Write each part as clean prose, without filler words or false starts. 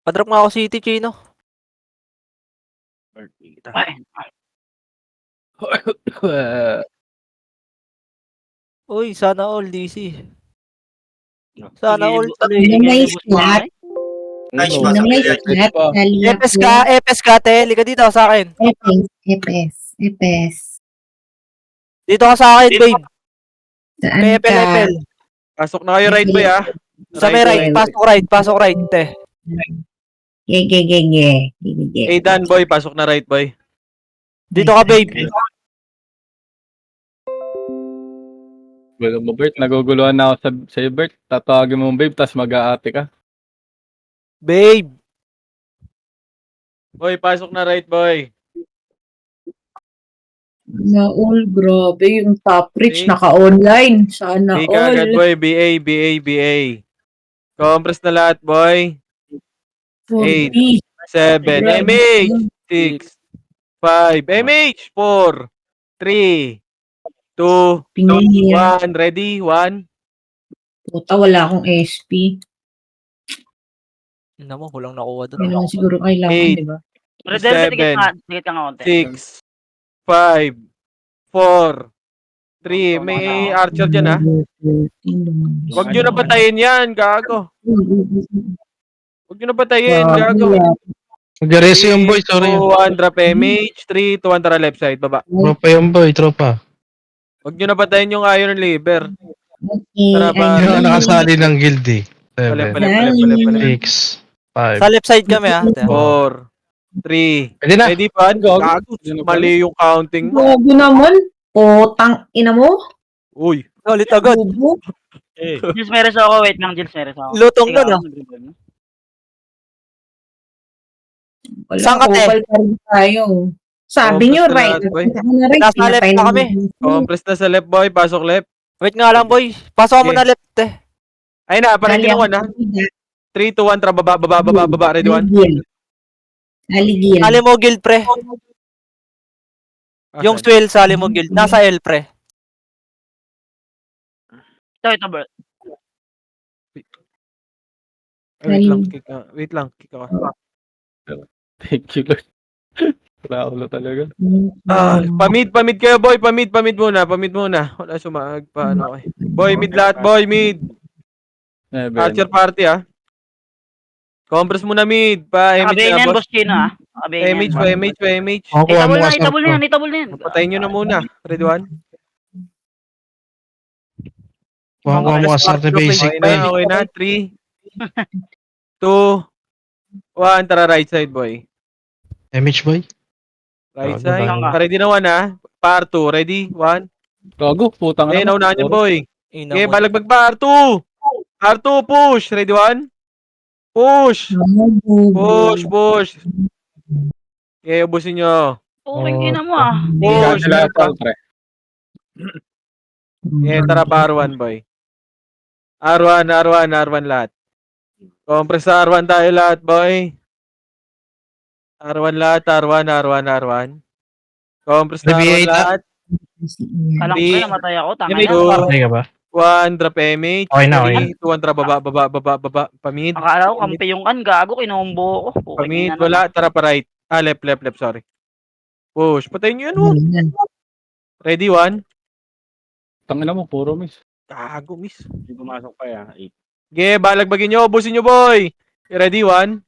Padrop nga ako City, Chino. Uy, sana all DC. Sana all tuloy. Sino may slot? Ay, Sino may slot? Dali ako. Epes ka, te. Liga dito sa akin. Epes. Dito ka sa akin, babe. Saan Kay ka? Epel. Pasok na kayo, right boy, ah. Sa may right. Pasok right, te. Ge. Hey, Dan, boy, pasok na right, boy. Dito ka, babe. Gulo mo, Bert. Naguguluhan na ako sa'yo, Bert. Tatawagin mo, babe, tas mag-aate ka. Babe. Boy, pasok na right, boy. Na all, grabe. Yung top reach, Okay. naka-online. Sana B ka agad, all. boy. BA. Compress na lahat, boy. 40. 7, MH, 6, 5, MH, 4, 3, 2, Pinaya. 1. Ready? 1. Puta, wala akong SP. Ano mo, kulang nakuha doon. Yun naman siguro kailangan, Eight. di ba? Seven. Tigit ka nga konti. 6, 5, 4, 3. May archer dyan, ha? Huwag nyo na patayin yan, gago. Huwag nyo na patayin, gago. Mag-reso yung boy, sorry. 2, 1, drop MH. 3, 2, 1, tara left side, baba. Tropa yung boy, tropa. Huwag nyo na patayin yung Iron Liver. Okay. Tara, pare. Yung nakasali ng guild eh. 7, Palep. 6, 5. Sa left side kami, ha. 4, 3. Pwede na. Ready, pan? Gago. Mali yung counting mo. Grabe naman. Potang ina mo. Uy. Ulit agad. Bubo. Jules Meres ako, wait lang, Jules Meres ako. Lutong nun, ah. Wala, Saan ka, te? kupal pa rin tayo. Sabi Compress nyo, na right. lahat, boy. Sabi na right. Nasa left pinatay na kami. Compress na sa left, boy. Pasok left. Wait nga lang, boy. Pasok mo Okay. na left, te. Ay na, parang Dali ginawa ako. na. 3, 2, 1, tara, baba. Ready, 1. Aligil. Sali mo guild, pre. Yung swell, sali mo guild. Nasa L, pre. Ito, bro. Wait lang. Kick ako. Thank you, Lord. Wala ulo talaga. Pamid kayo, boy. Pamid muna. Wala sumaag pa, ano eh. Boy, mid lahat, boy. Mid. Archer party, ah. Compress muna mid. Nakabayin MH yan, na, boss. boss Chino, ha? Nakabayin yan. MH. Makukuha mo ka Itable na yan. Patayin nyo na muna. Ready, 1. Makukuha mo ka start na basic Okay na. 3, 2, 1. Tara, right side, boy. MH boy. Right Gago, side. gago. Ready na, 1, ha? Par 2. Ready, 1. Gago, putang Eh, naunahan yung boy. Ina Okay, mo. balagbag pa. R2. Push. Ready, 1. Push. Okay, ubusin nyo. Puking ina mo, ah. Push. Sila pa, pre. Okay, tara pa R1, boy. R1 lahat. Compress sa R1 tayo lahat, boy. R1 lahat, R1. Compress na R1 BA8 lahat. Kalang ko na namatay ako. Tanga Limit yan. ko. Okay ka ba? 1, drop MH. Okay na, okay. 3, 2, 1, tara, baba. Pamid. Akala ko kampi yung kan. Gago, kinombo ko. Puking Pamid, ina wala. naman. Tara pa right. Left, sorry. Push. Patayin nyo yan, oh. Ready, 1. Tangina mo, puro miss. Gago, miss. Hindi pumasok pa yan. Okay, balagbagin nyo. Ubusin nyo, boy. Ready, 1.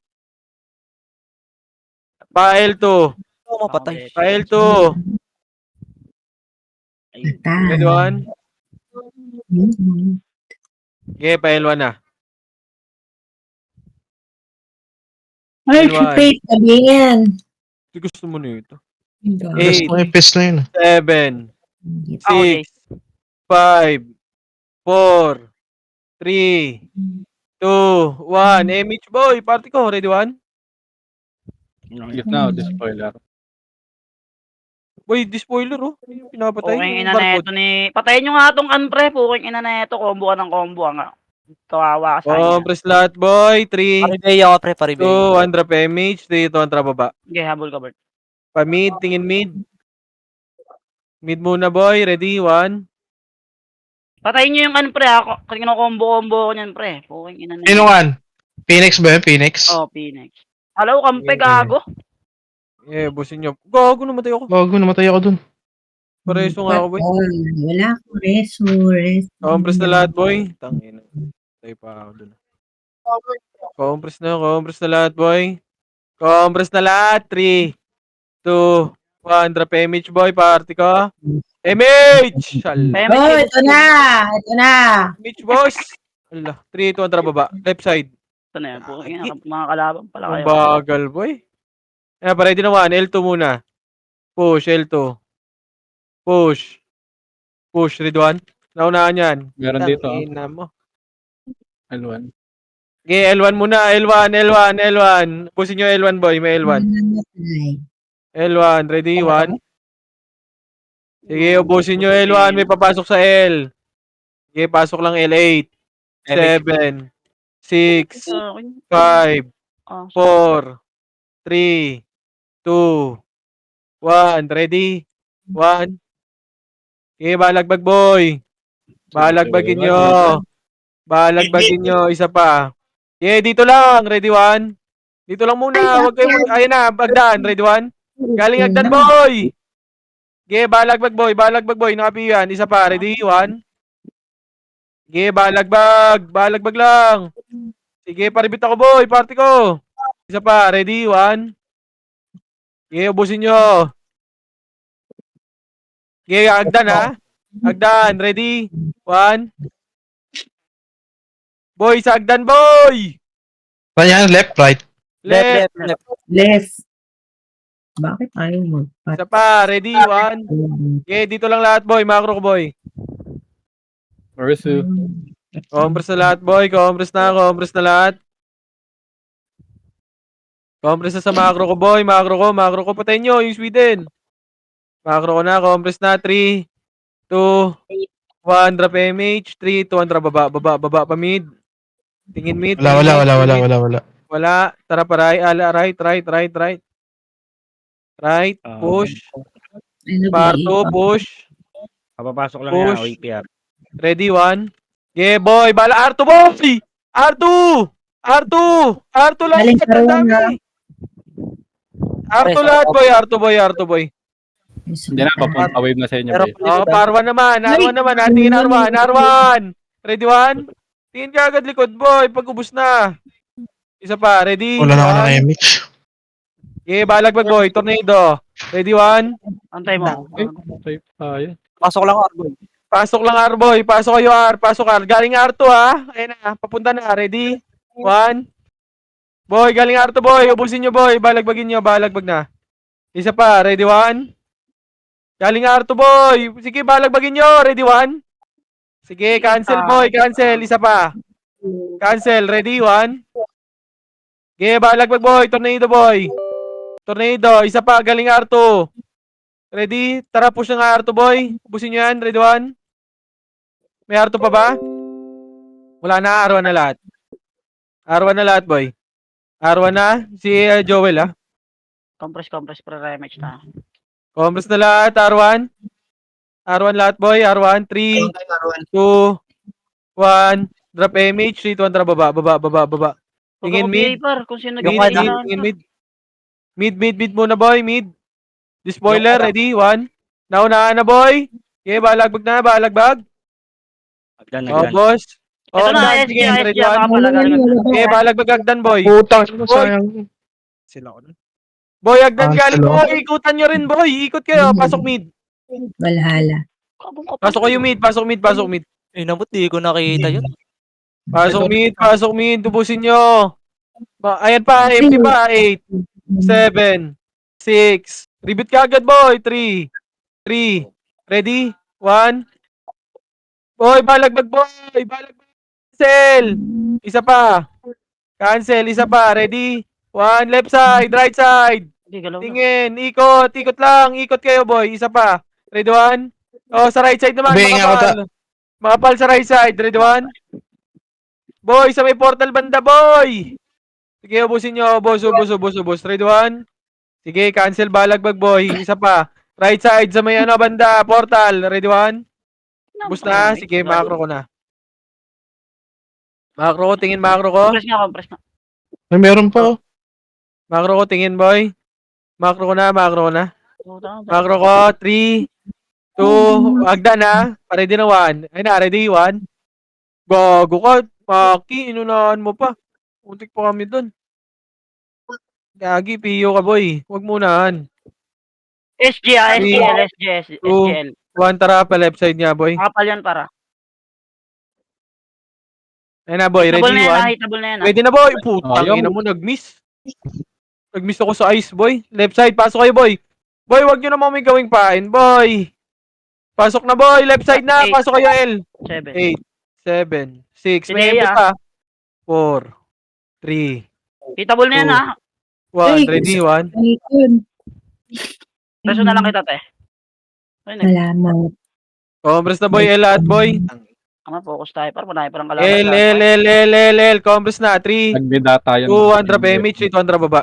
File 2. Oo, mapatay. File 2. Ready, 1. Okay, file 1 na. Ay, faith, sabi yan. Hindi gusto mo na ito. Gusto ko yung pest na yun. 7, Okay. 6, 5, 4, 3, 2, 1. MH, boy. Party ko. Ready, 1. Gitna, spoiler. Boy, di spoiler, oh. Pinapatay Puking yung ina na ito barcode. ni... Patayin nyo nga itong kan, pre. Puking ina na ito. Combo ka ng combo. Kawawa ka sa kanya. Compress lahat, boy. 3, Paribay ako, pre. Paribay. 2, 1, drop MH. 3, 2, 1, tara baba. Okay, habol ka, Bert. Mid, tingin mid. Mid muna, boy. Ready, 1. Patayin nyo yung kan, pre. Ako, kinombo-combo ko niyan, pre. Puking ina na Sino kan? Phoenix ba yun? Phoenix? Oh, Phoenix. Hello, kampe, gago. Ubusin nyo. Gago, namatay ako. Bago namatay ako dun. Pareso nga ako, boy. Wala akong reso. Compress na lahat, boy. Tangina. Tayo pa ako dun. Compress na lahat, boy. Compress na lahat. 3, 2, 1. Drop image, boy. Party ka. Image! Shala. Oh, ito na! Ito na! Image, boss. Ala. 3, 2, 1. Tara baba. Left side. Ito na yan. Puking ina, mga kalaban pala Ang kayo. bagal, boy. Ayan, pa-ready na 1. L2 muna. Push, L2. Push. Push, read 1. Naunahan yan. Meron dito. Tangina mo. L1. Okay, L1 muna. L1. Pusin nyo L1, boy. May L1. L1. Ready? 1. Sige, ubusin nyo L1. May papasok sa L. Sige, pasok lang L8. 7. 6. 5. 4. 3. 2. 1. Ready? 1. Okay, balagbag, boy. Balagbagin nyo. Balagbagin nyo. Isa pa. Okay, dito lang. Ready, 1. Dito lang muna. Huwag kayo Ayan na, Bagdan. Ready, 1. Galing Agdan, boy. Okay, balagbag, boy. Balagbag, boy. Nakapi yan. Isa pa. Ready, 1. Okay, balagbag. Balagbag lang. Sige, paribit ako, boy. Party ko. Isa pa. Ready, 1. Okay, ubusin nyo. Okay, Agdan, ha? Agdan, ready? 1. Boy, sa Agdan, boy! Saan yan? Left, right? Left. Left. Bakit ayaw mo? Isa pa, ready? 1. Okay, dito lang lahat, boy. Macro ko, boy. Orisu. Compress na lahat, boy. Compress na lahat. Compress na sa macro ko, boy. Macro ko. Patayin nyo, yung Sweden. Macro ko na, compress na. 3, 2, 1. Drop MH. 3, 2, 1. Drop baba pa mid. Tingin mid. Wala. Wala. Tara pa right. Right. Push. Parto. Push. Papapasok lang Push. yan, OPR. Ready, 1. Yeah, boy. Bala. R2, boy! R2 lang. Galing Ang karoon dami. na. R2 lahat, boy. Hindi na, papunta wave na sa inyo, Pero boy. Oh, R1 naman. Natingin R1. Ready, 1. Tingin ka agad likod, boy. Pag-ubos na. Isa pa. Ready? Wala na ako ng 1. image. Yeah, balagbag, boy. Tornado. Ready, 1. Antay mo. Type tayo. Pasok lang Arboy. Pasok lang, R, boy. Pasok kayo, R. Pasok, R. Galing R2, ha. Ayan na. Papunta na. Ready? 1. Boy, galing R2, boy. Ubusin nyo, boy. Balagbagin nyo. Balagbag na. Isa pa. Ready, 1. Galing R2, boy. Sige, balagbagin nyo. Ready, 1. Sige, cancel, boy. Cancel. Isa pa. Cancel. Ready, 1. Sige, balagbag, boy. Tornado, boy. Tornado. Isa pa. Galing R2. Ready? Tara, push ng R2, boy. Ubusin nyo yan. Ready, 1. May R2 pa ba? Wala na. R1 na lahat. R1 na lahat, boy. R1 na. Si Joel, ha. Compress, pre-rematch na. Compress na lahat. R1. R1 lahat, boy. R1. 3, 2, 1. Drop MH. 3, 2, 1. Tara, baba. Tingin mid. Kung sino Yung gawin ano, na. Mid muna, boy. Mid. Di spoiler. Ready? 1. Naunahan na, boy. Okay, balagbag. Agdan. Oh, boss. Oh, Ito na, Agdan. SG, Sige, ready, 1. pala galing. Okay, balagbag Agdan, boy. Putang, sayang. Sila ko nun. Boy, Agdan galing, Cancel, boy. Ikutan nyo rin, boy. Ikot kayo. Pasok mid. Valhalla. Pasok kayo mid. Pasok mid. Eh, nabot di ko nakita yun. Pasok mid. Tubusin nyo. Ayan pa. Empty pa. 8, 7, 6. Reboot ka agad, boy. 3. Ready? 1. Boy, balagbag, boy. Cancel. Isa pa. Ready? 1. Left side. Right side. Tingin. Ikot lang. Ikot kayo, boy. Isa pa. Ready, 1. Oh, sa right side naman. Sabihin nga ako Makapal sa right side. Ready, 1. Boy, sa may portal banda, boy. Sige, ubusin nyo. Ubus. Ready, 1. Sige, cancel balagbag, boy. Isa pa. Right side sa may banda. Portal. Ready, 1. Ubus na. Sige, macro ko na. Tingin macro ko. Compress nga. May meron pa, oh. Macro ko, tingin, boy. Macro ko na. Puta, Macro ko, 3, 2, agdan na. Ready na 1. Ay na, ready 1. Bago ka, Maki, inunahan mo pa. Untik pa kami dun. Gagi, piyo ka, boy. Huwag munahan. SGL. 1, tara pa left side niya, boy. Makapal yan para. Ayun na, boy. Hitable Ready na yan, 1. hitable na yan. Ready na, boy. Putang Ayaw. ina mo, nag-miss. Nag-miss ako sa ice, boy. Left side, pasok kayo, boy. Boy, wag nyo naman may gawing pain, boy. Pasok na, boy. Left side na. Eight. Pasok kayo, L. 7. 8, 7, 6. Si May Nea. MP pa. 4, 3, Hitable na yan, ha? 1. Ready, 1. Ayun. Preso na lang kita, te. Ayun, eh. Salamat. Compress na, boy. L at boy. Tama, focus tayo. Para wala parang L. Compress na. 3, Nagdidata yan. 2, 1. Drop MH. 8, 1. Drop baba.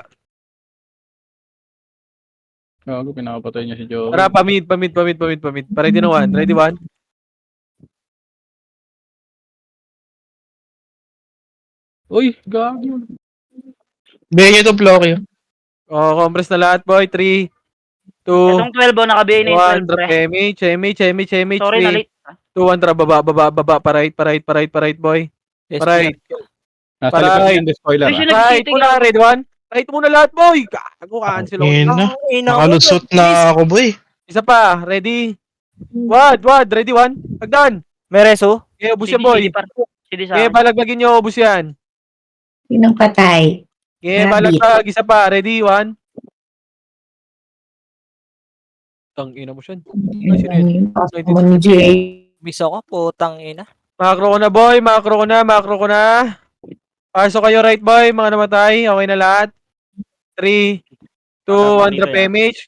Gago, pinakapatay niya si Joey. Tara, pamid. Ready na 1. Ready, 1. Uy, gago. Bigyan niyo itong Flocky. Oh, compress na lahat, boy. 3, 2, Itong 12, oh, nakabihin na yung 1. 12, Drop pre. MH. Sorry, na 3, late. 2, 1. Drop baba. Pa right, boy. Right. Nasa likod Paray. yung spoiler. Ay, Ah. Right muna, red 1. Right muna lahat, boy. Gago, cancel ako. Ngayon na. Ina ko. Nakalusot na ako, boy. Isa pa, ready. Wad, ready 1. Agdan. May reso? Okay, ubus yan, boy. CD sa Okay, akin. balagbagin nyo, ubus yan. Sinong patay? Okay, Rabbit. balagbag. Isa pa, ready 1. Tangina mo siya. Mon J. Miss ako, putang ina. Macro ko na, boy. Macro ko na. Pasok kayo, right, boy. Mga namatay. Okay na lahat. 3, 2, 1. Drop MH.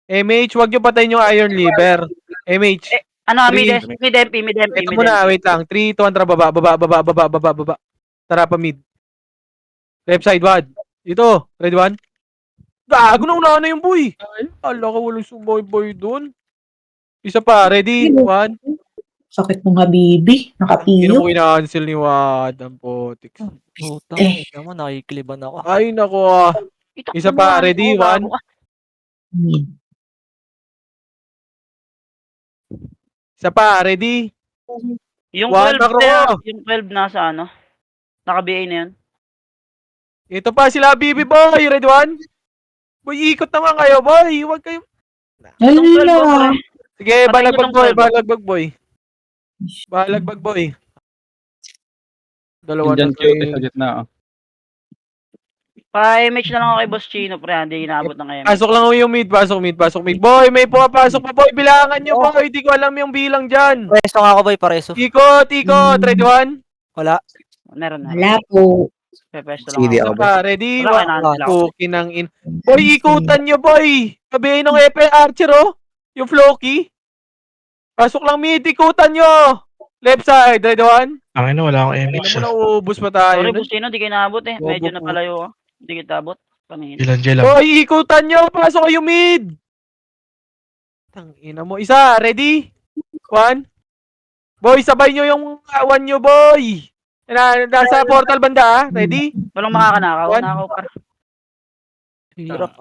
MH, wag nyo patayin yung iron liver. MH. Ano, Three. mid MP. Ito muna, wait lang. 3, 2, 1, tara, baba. Tara pa mid. Left side, wad. Ito, ready 1. Gago na unahan na yung boy. Ala ka, walang sumoy-boy dun. Isa pa, ready 1. Sakit mong habibi. Hindi mo Nakapiyo. ina-cancel ni Wad. Ang potik. Putang Eh. ina mo, nakikiliban ako. Ay, nako. Isa pa, ready 1. Mid. Isa pa, ready. Yung One, 12, macro te, ko. yung 12 nasa ano? Naka-BA na yun. Ito pa sila, Bibi boy. Ready 1. Boy, ikot naman kayo, boy. Huwag kayo. Itong 12, oh, Ala. pre. Sige, Patayin balagbag nyo boy, tong balagbag boy. Dalawa na Indian to cute eh. sa gitna. Oh. Pa-image na lang ako kay Boss Chino, pre. Hindi inaabot ng ngayon. Pasok lang yung mid, pasok mid. Boy, may pumapasok pa, boy. Bilangan nyo, boy. Hindi ko alam yung bilang dyan. Pareso nga ako, boy, pareso. Ikot. Ready 1. Wala. Meron na. Wala po. Pepesto lang CD ako. ako. Ready? Wala, kailangan sila ako. Floki ng in. Boy, ikutan nyo, boy. Sabihin ng Epe Archer, oh. Yung Floki. Pasok lang mid, ikutan nyo. Left side, ready 1. Ang ina, wala akong Hindi MH. mo naubos pa tayo. Sorry, Boss Chino, di kayo naabot eh. Bobo Medyo po. napalayo ka. Hindi kita abot. Pangin. Ilan lang. Boy, ikutan nyo. Pasok kayo mid. Tangina mo. Isa, ready? 1. Boy, sabay nyo yung awan nyo, boy. Nasa portal banda, ah. Ready? Walang makakanakaw. One. Nakaw par. Hirap.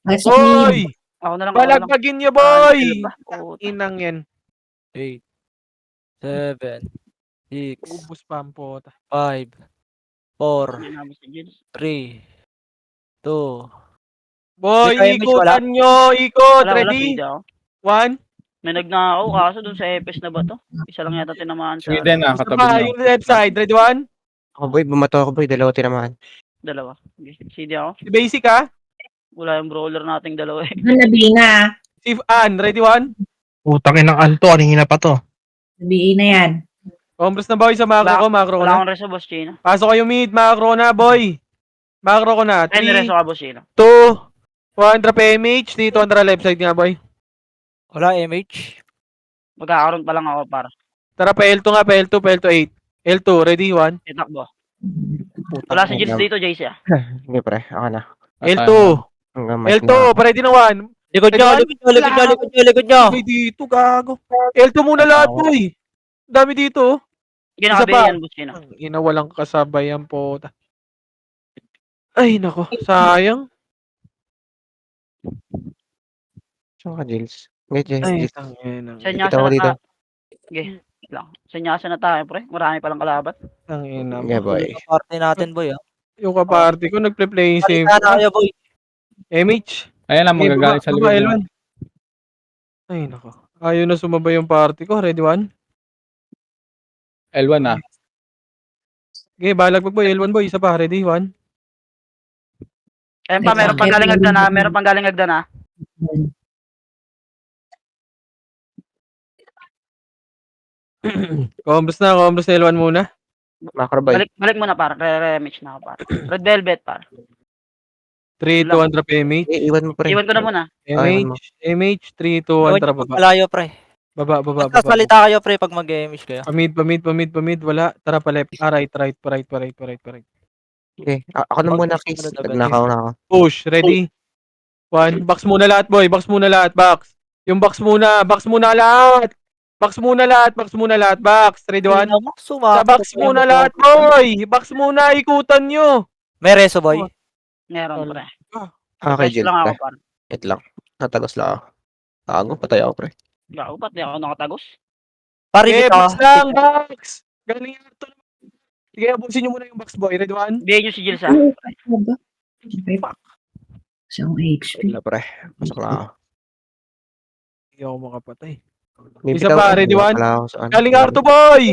Pasok mid. Boy, Ako na lang. balagbagin nyo, boy. Puta. Inang yan. 8, 7, 6, Ubus pa ang pota. 5, 4, Inabot si Jill. 3, 2, Boy, May kaya wala? ikutan nyo. Ikot. Wala, Ready? hindi ako. 1. May nagnakaw kaso dun sa EPS na ba to? Isa lang yata tinamaan sa Sweden ah, Isa katabi pa, niyo. yung left side. Ready 1. Ako boy, bumato ako boy, dalawa tinamaan. dalawa. CD ako. Si Basic, ah. Wala yung brawler nating dalawa eh. Nabi na. Si Ann. Ready 1. Utang inang Anto, kanina pa to. Nabi na yan. Compress na, boy, sa macro ko. Macro ko Wala na. akong reso, Boss Chino. Pasok kayo mid. Macro na, boy. Macro ko na. Ay, 3, reso ka, Boss Chino. 2, 1. Drop MH. Dito, on the left side nga, boy. wala MH. Magkakaroon pa lang ako para. Tara, pa L2 nga. Pa L2, 8. L2, ready 1. Itakbo. Wala si Jill dito, JC ah. Hindi pre, ako na. L2. Hanggang mas L2, pa-ready na 1. Likod nyo. May dito, gago. L2 muna lahat, boy. Dami dito. Ginakabi pa. yan, Boss Chino. Ang ina, walang kasabay ang pota. Ay, nako. Sayang. Saan ka, Jils? Ngayon, Ay, Jils. tangina. Kita ko dito. Sige, lang. Senyasa na tayo, pre. Marami palang kalaban. Tangina Yeah, mo. boy. Party natin, boy, ah. Yung kaparty ko, nagple-play safe Salita na pa. kayo, boy. MH. Ayan lang, Eh, magagalit sa likod L1. mo. Ay, nako. Ayaw na sumabay yung party ko. Ready, one? L1 na. Okay, balag pa boy. L1 boy. Isa pa. Ready, one? Ayun pa, meron pang galing Agdan na. Meron pang galing Agdan na. Combos na L1 muna. Macro boy. Balik muna, par. Re-remix na ako, par. Red Velvet, par. 3, 2, 1, drop MH. Eh, iwan mo pre. Iwan ko na muna. Iwan mo. MH, 3, 2, 1, Gawin tara niyo baba. pagpalayo, pre. Baba. Basta salita kayo, pre, pag mag-emish kayo. Pamid. Wala. Tara pa left. Right. Okay. Ako na muna, Kiss. Sumunod agad. Nagnakaw na ako. Push. Ready? One. Box muna lahat, boy. Box. Yung box muna lahat. Box. Ready, one? Sa box muna lahat, boy. Box muna. Ikutan nyo. May reso, boy. Meron, pre. Okay, Refresh Jils lang ako, pre. par. Wait lang. Natagos lang ako. Tago, patay ako pre. Gago, ba't di ako nakatagos? Pari Okay, dito. box lang, box. Galing yan to. Sige, abusin nyo muna yung box, boy. Ready, one? Bigyan nyo si Jill sa. Isang HP. Wala pre. Pasok lang ako. Hindi ako makapatay. May Isa bitaw- pa, ready, one? Wala ako sa ano. Galing Arto, boy.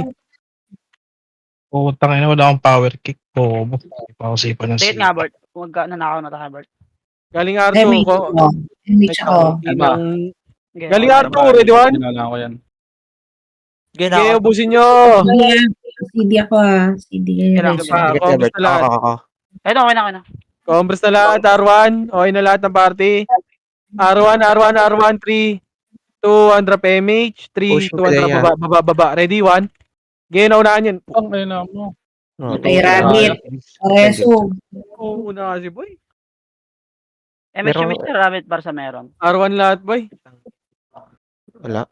Putang ina, wala akong power kick. Bobo. Hindi pa ako sipa ng Take it nga, Bert. Huwag ka nanakaw na tayo, Bert. Galing Arto. MH ako. MH ako. Okay, Galing okay. Arto, ready, one? Ginala ko yan. Sige, Ginawa. abusin nyo. CD ako ah. CD. Kailangan Reso. pa. Sige, Combos Bert. na lahat. Ako. Ito, okay na. Combos na lahat, R1. Okay na lahat ng party. R1, 3, 2, 1, drop MH. 3, Push 2, mo 1, pala drop baba. Ready, one? Sige, naunahan yun. Ang ina mo. Kay Rabbit. Reso. Oo, una kasi, boy. MS yung Meron- Mr. Rabbit para sa meron. R1 lahat, boy. Wala.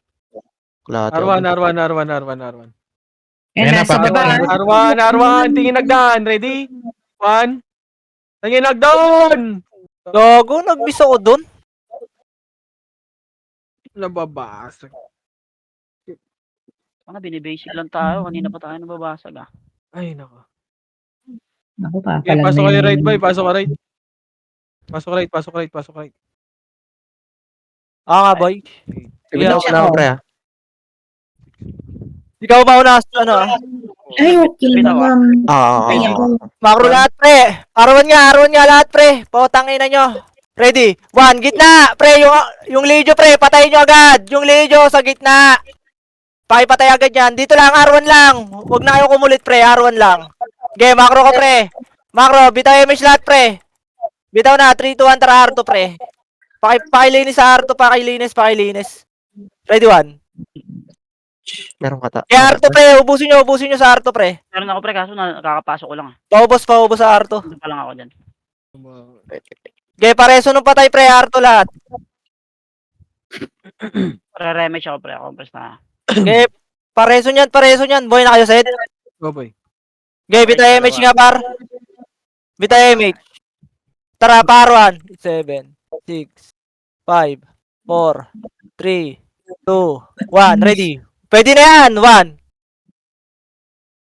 Wala. R1. Yan, nasa Ayan na, baba. R1. Tingin nagdaan. Ready? One. Tingin nagdaan. Gago, nag-miss ako dun. Nababasag. Binibasic lang tayo. Kanina pa tayo nababasag, ah. Ay, nako. Ako pa. Okay, pasok kayo right, boy. Pasok ka right. Pasok right. Nga, boy. Bitaw ko na ako pre ah. Ikaw ba una sa ano, ah? Ay, okay naman. Ay, ako. Macro lahat, pre. R1 nga lahat, pre. Pautangin na nyo. Ready? One, gitna. Pre, yung Legion, pre. Patayin nyo agad. Yung Legion sa gitna. Pakipatay agad yan. Dito lang, R1 lang. Huwag na kayo kumulit, pre. R1 lang. Okay, macro ko, pre. Macro, bitaw image lahat, pre. Bitaw na, 3, 2, 1, tara R2, pre. Pakilinis sa R2, pakilinis. Ready, one. Meron kata. Kaya R2, pre. Ubusin nyo sa R2, pre. Meron ako, pre, kaso nakakapasok ko lang, ah. Paubos sa R2. Dito pa lang ako dyan. Okay, pareso nung patay, pre. R2 lahat. Re-remix ako, pre. Compress na. Okay, pareso niyan. Boy na kayo, set. Go, boy. Okay, bita image nga, par. Bita image. Tara, par 1. 7, 6, 5, 4, 3, 2, 1. Ready? Pwede na yan, 1.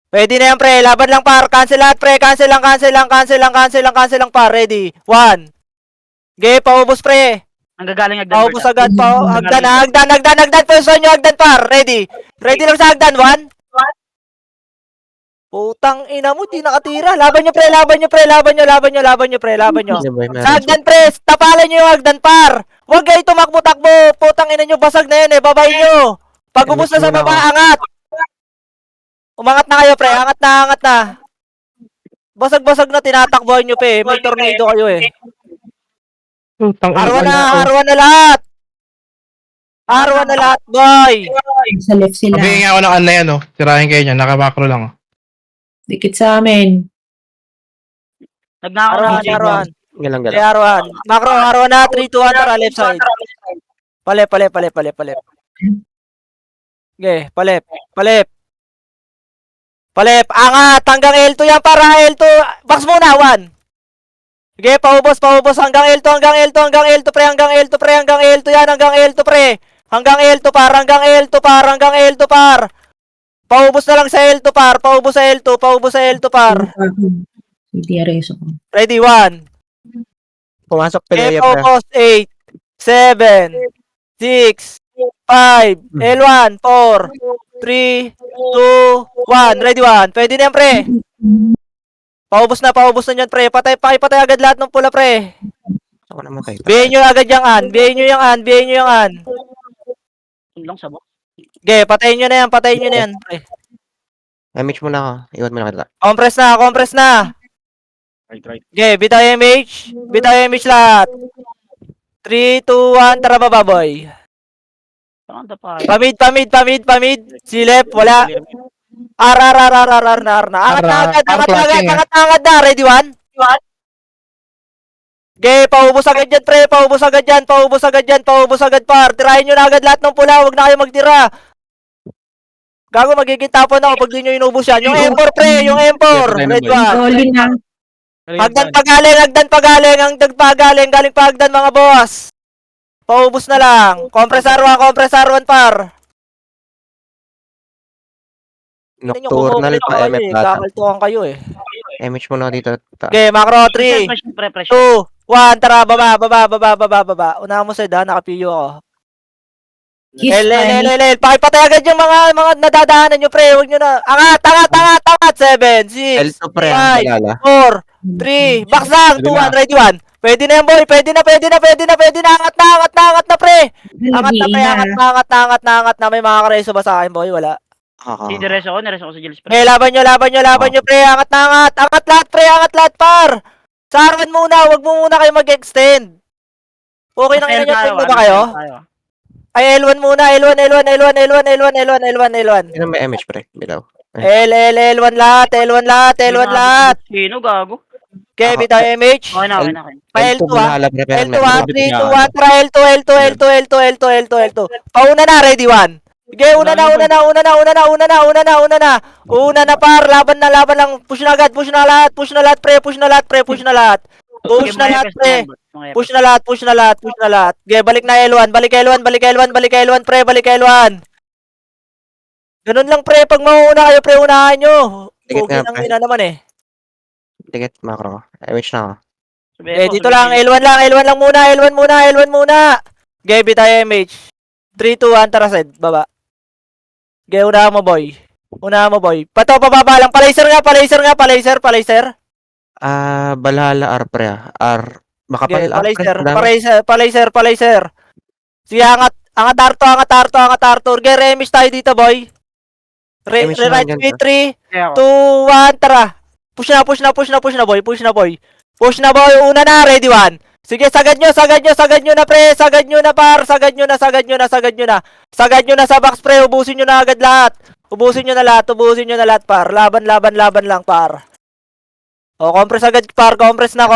Pwede na yan, pre. Laban lang, par. Cancel lahat, pre. Cancel lang, par. Ready? 1. Okay, paubos, pre. Ang gagaling Agdan, Paubos Bert, ah. agad, Hagdan. Pwesto nyo, Hagdan, par. Ready? Ready lang sa Hagdan, 1. Putang ina mo, di nakatira. Laban nyo, pre. Laban nyo. Sige, boy, meron. Sa Hagdan, pre. Tapalan nyo yung Hagdan, par. Huwag kayo tumakbo-takbo. Putang ina nyo, basag na yan, eh. Babay nyo. Pag ubos na sa baba, angat. Umangat na kayo, pre. Angat na. Basag-basag na, tinatakbuhan nyo, pe. May tornado kayo, eh. Putang ina. R1 na lahat. R1 na lahat, boy. Sa left sila. Sabihin nga ako ng ano yan, oh. Sirahin kayo niyan. Naka-macro lang, oh. Dikit sa amin. Nagnakaw na si R1. Galang. R1. Macro, R1 na. 3, 2, 1, tara, left side. Palep. Okay, palep. Angat, hanggang L2 yan, para L2. Box muna, 1. Sige, paubos hanggang L2, hanggang L2, hanggang L2 pre, hanggang L2 pre, hanggang L2 yan, hanggang L2 pre. Hanggang L2 par, hanggang L2 par, hanggang L2 par. Paubos na lang sa L2 par, paubos sa L2, paubos sa L2 par. Hindi areso ko. Ready, 1. Pumasok Okay, Pinoy, pre. paubos, 8, 7, 6, 5, L1, 4, 3, 2, 1. Ready, 1. Pwede na yan, pre. Paubos na yan, pre. Pakipatay agad lahat ng pula, pre. Ako namatay. Biyahin nyo agad yung an. Biyahin nyo yung an. Yun lang sa box. Okay, patayin nyo na yan, pre. MH muna ako. Iwan mo na kita. Compress na. Right. Okay, bitaw MH lahat. 3, 2, 1, tara baba, boy. Saan ka pa? Pamid. Silip, wala. R na. Angat na. Ready, 1? Okay, paubos agad yan, pre. Paubos agad, par. Tirahin nyo na agad lahat ng pula. Huwag na kayo magtira. Gago, magiging tapon ako pag di nyo inubos yan. Yung M4, pre. Yung M4. Ready, 1. Rolling na. Hagdan pagaling. Ang dagpagaling. Galing pa hagdan, mga boss. Paubos na lang. Compressor 1, par. Nocturnal pa MF bata. Kakaltuhan kayo eh. MH muna ako dito. Okay, macro 3, Pressure. 2, 1, tara, baba. Unahan mo sa nakapiyo ako. Kiss L. time. Pakipatay agad yung mga nadadaanan nyo, pre. Huwag nyo na. Angat. 7, 6, L2 pre, 5, balala. 4, 3, box lang. 2, 1, ready, 1. Pwede na yan, boy. Pwede na. Angat na, pre. Angat na. May mga kareso ba sa akin, boy? Wala. Si Nereso ko sa Gilles. Okay, laban nyo, pre. Angat na. Angat lahat, par. Saran muna. Huwag mo muna kayo mag-extend. Okay na kayo. Extend ba kayo? Ay, L1 muna. L1. Sino may MH pre? Bilaw. L1 lahat. Sino gago? Okay, Ako. bitaw MH. Okay na. Pa L2 ah. Balala pre. L2 ah. 3, 2, 1. Tara, L2. Pauna na, ready, 1. Sige, una na, par. Laban lang. Push na lahat, pre. Push na lahat, pre. Push na lahat, Okay, balik na L1, pre. Ganun lang, pre. Pag mauuna kayo, pre, unahan nyo. Dikit Okay nga, nang pre. ina naman eh. Dikit macro. MH na ako. Dito lang, L1 lang muna. Okay, bitaw MH. 3, 2, 1, tara, side. Baba. Okay, unahan mo, boy. Pato, pababa lang. Palaser. Balala R pre. R. Makapal R pre. Palaser. Sige, angat Arthur. Okay, remis tayo dito, boy. Remis na Right yan, speed, pre. 3, 2, 1, tara. Push na, boy. Push na, boy. Una na, ready, 1. Sige, sagad nyo na, pre. Sagad nyo na, par. Sagad nyo na sa box, pre. Ubusin nyo na agad lahat. Ubusin nyo na lahat, par. Laban lang, par. O, compress agad, par. Compress na.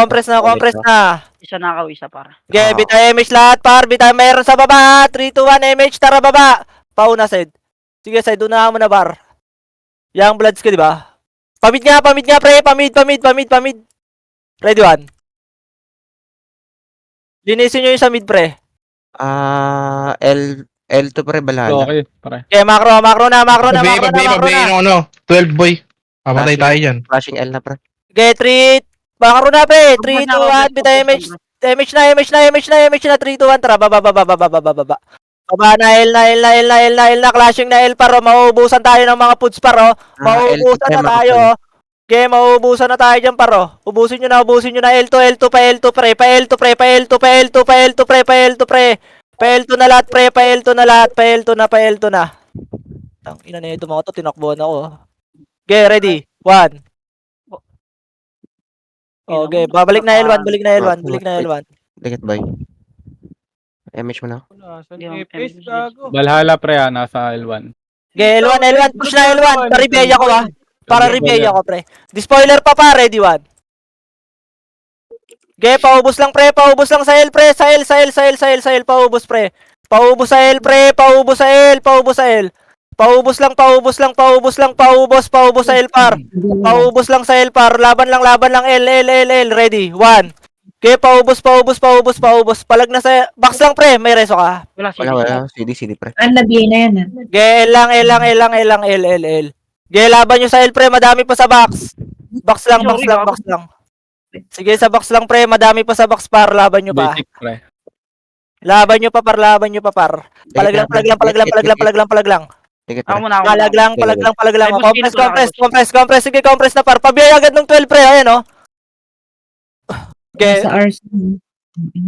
Isa nakaw, isa para. Okay, bitaw MH lahat, par. Bitaw mayroon sa baba. 3, 2, 1, MH. Tara, baba. Pauna, side. Sige, side. Unahan mo na, par. Yang bloods ka, di ba? Pamid nga, pre. Pamid. Ready, 1. Linisin nyo yung sa mid, pre. L2 pre, balala. Okay, pare. Okay, macro na. Pabigay ng 12 boy. Papatay tayo dyan. Flashing L na pre. Okay, 3. Macro na, pre. 3, 2, 1. Bitaw MH. MH na. 3, 2, 1. Tara, baba. Baba na, L na. Clashing na L, paro. Mauubusan tayo ng mga foods, paro. Mauubusan na tayo. Okay, mauubusan na tayo dyan, paro. Ubusin nyo na. L2, pre. Pa L2 na lahat, pre. Ang ina na ito mga to, tinakbuhan ako. Okay, ready. 1. Okay, babalik na L1. Dikit boy. MH muna ako. Saan yung face, gago? Valhalla pre, nasa L1. Okay, L1. Push na L1. Para-reveal ako, ah. Para-reveal ako, pre. Di-spoiler pa, ready, 1. Okay, paubos lang, pre. Paubos lang sa L, pre. Sa L. Paubos, pre. Paubos sa L, pre. Paubos sa L. Paubos sa L, par. Paubos lang sa L, par. Laban lang. L. Ready. 1. Okay, paubos. Palag na sa box lang pre, may reso ka. Wala, Wala. CD, pre. Ah, nabigay na yan, ah. Okay, L. Okay, laban nyo sa L pre, madami pa sa box. Box lang. Sige, sa box lang pre, madami pa sa box par, laban nyo pa. Basic, pre. Laban nyo pa par. Palag lang. Sige, Ako pre. muna. Palag lang. Ay, boss, Compress. Sige, compress na par. Pabiyay agad ng 12 pre, ayan oh. Okay, Sa RC.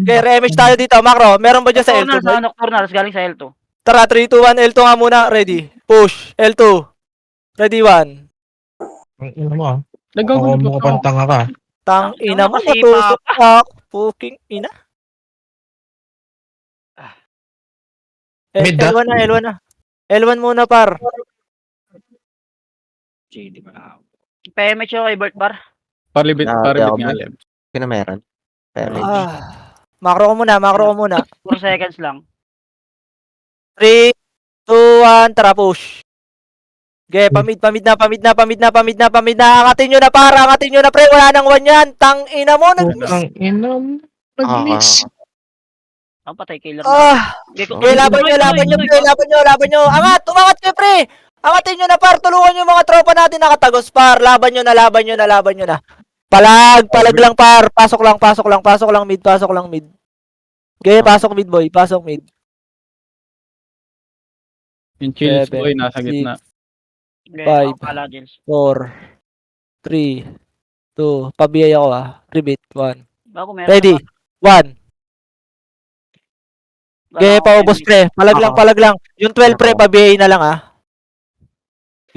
okay, re-image tayo dito, Macro. Meron ba dyan sa L2? Sa Nocturnal, galing sa L2. Tara, 3, 2, 1, L2 nga muna. Ready. Push. L2. Ready, 1. Ang ina mo ah. Nagagulo Ako mo pa. pantanga ka. Tang ina mo, Kasi, natusok ka. Puking ina. Mid, ah. L1 na. L1 muna, par. JD pa. PMH ako kay Bert Bar. Paribit ako, nga, boy. Leb. Sino meron? Macro ko muna. 4 seconds lang. 3, 2, 1, tara, push. Okay, pamid na. Angatin nyo na, par. Angatin nyo na, pre. Wala nang 1 yan. Tang ina mo, nag-miss. Ang ina mo. Nag-miss. Ang patay killer. Okay, laban nyo. Umangat kayo, pre. Angatin nyo na, par. Tulungan nyo yung mga tropa natin nakatagos, par. Laban nyo na. Palag lang, par. Pasok lang mid. Okay, pasok mid, boy. Yung chills, Seven, boy, nasa six. gitna. 5, 4, 3, 2, pabiyay ako Rebit, 1. Ready, 1. Okay, paubos pre. Palag lang. Yung 12 pre, pabiyay na lang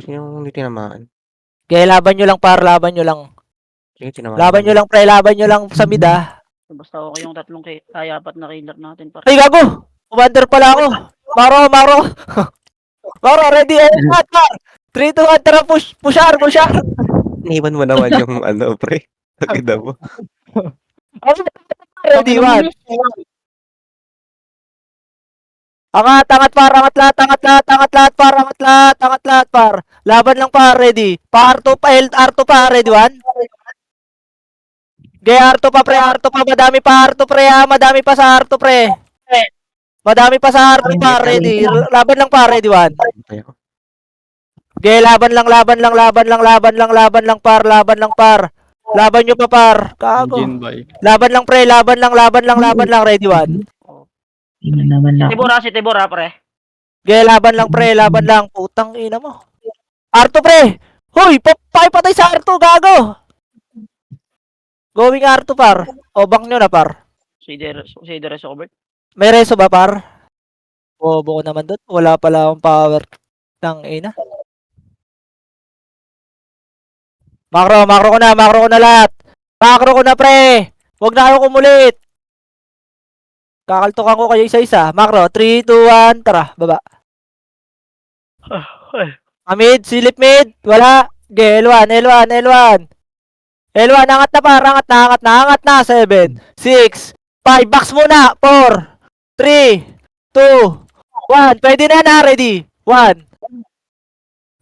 Yung hindi tinamaan. Okay, laban nyo lang par, Sige, tinamaan. Laban nyo lang pre, sa mid Basta okay yung tatlong apat na killer natin. Ay, gago! Commander pala ako. Maro. Maro, ready, par. 3, 2, 1, tara, pushar. Iniwan mo naman yung pre. Tagida mo. Ready, 1. Angat lahat, par. Laban lang par, ready. R2 pa, ready, 1. Okay, R2 pa, madami pa R2 pre, madami pa sa R2 pre. Madami pa sa R2 pa, ready. Laban lang pa, ready, 1. Okay, laban lang, par. Laban nyo pa, par. Kago. Engine, boy. Laban lang, pre, ready, 1. Ina naman lang. Si Tibora, pre. Okay, laban lang, pre, putang ina mo. R2 pre. Hoy, pakipatay sa R2, gago. Going R2 par. O, bank nyo na par. Si Deres Robert. May reso ba par? Bobo ko naman doon. Wala pala akong power. Tang ina. Macro ko na lahat. Macro ko na pre. Huwag na kayo kumulit. Kakaltukan ko kayo isa-isa. Macro, 3, 2, 1, tara, baba. Mid, silip mid. Wala. Okay, L1. L1, angat na par, angat na. 7, 6, 5, box muna. 4, 3, 2, 1. Pwede na, ready. 1.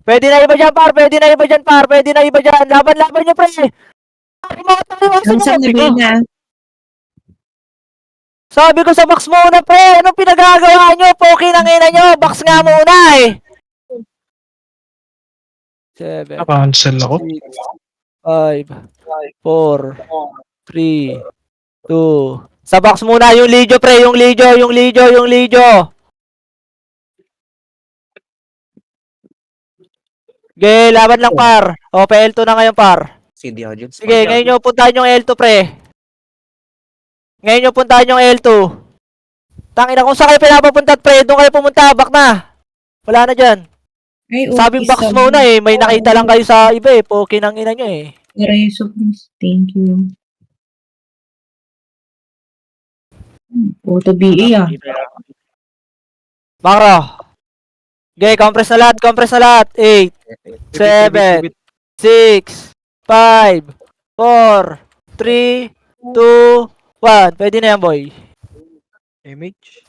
Pwede na iba dyan, Laban nyo, pre. Saan nabigay na? Sabi ko sa box muna, pre. Anong pinagagawa nyo? Poki ng ina nyo. Box nga muna, 7, Naka-cancel ako. 5, 4, 3, 2. Sa box muna yung Lijo, pre. Yung Lijo. Okay, laban lang, par. O, PL2 na ngayon, par. CD audience. Sige, ngayon nyo puntahan yung L2, pre. Tangina, kung saan kayo pinapapunta, pre, doon kayo pumunta. Back na. Wala na dyan. Ay, Sabing box muna may nakita lang kayo sa iba Poki ng ina nyo Reso, please. Thank you. Auto BE Macro. Okay, compress na lahat. 8, 7, 6, 5, 4, 3, 2, 1. Pwede na yan, boy. Image.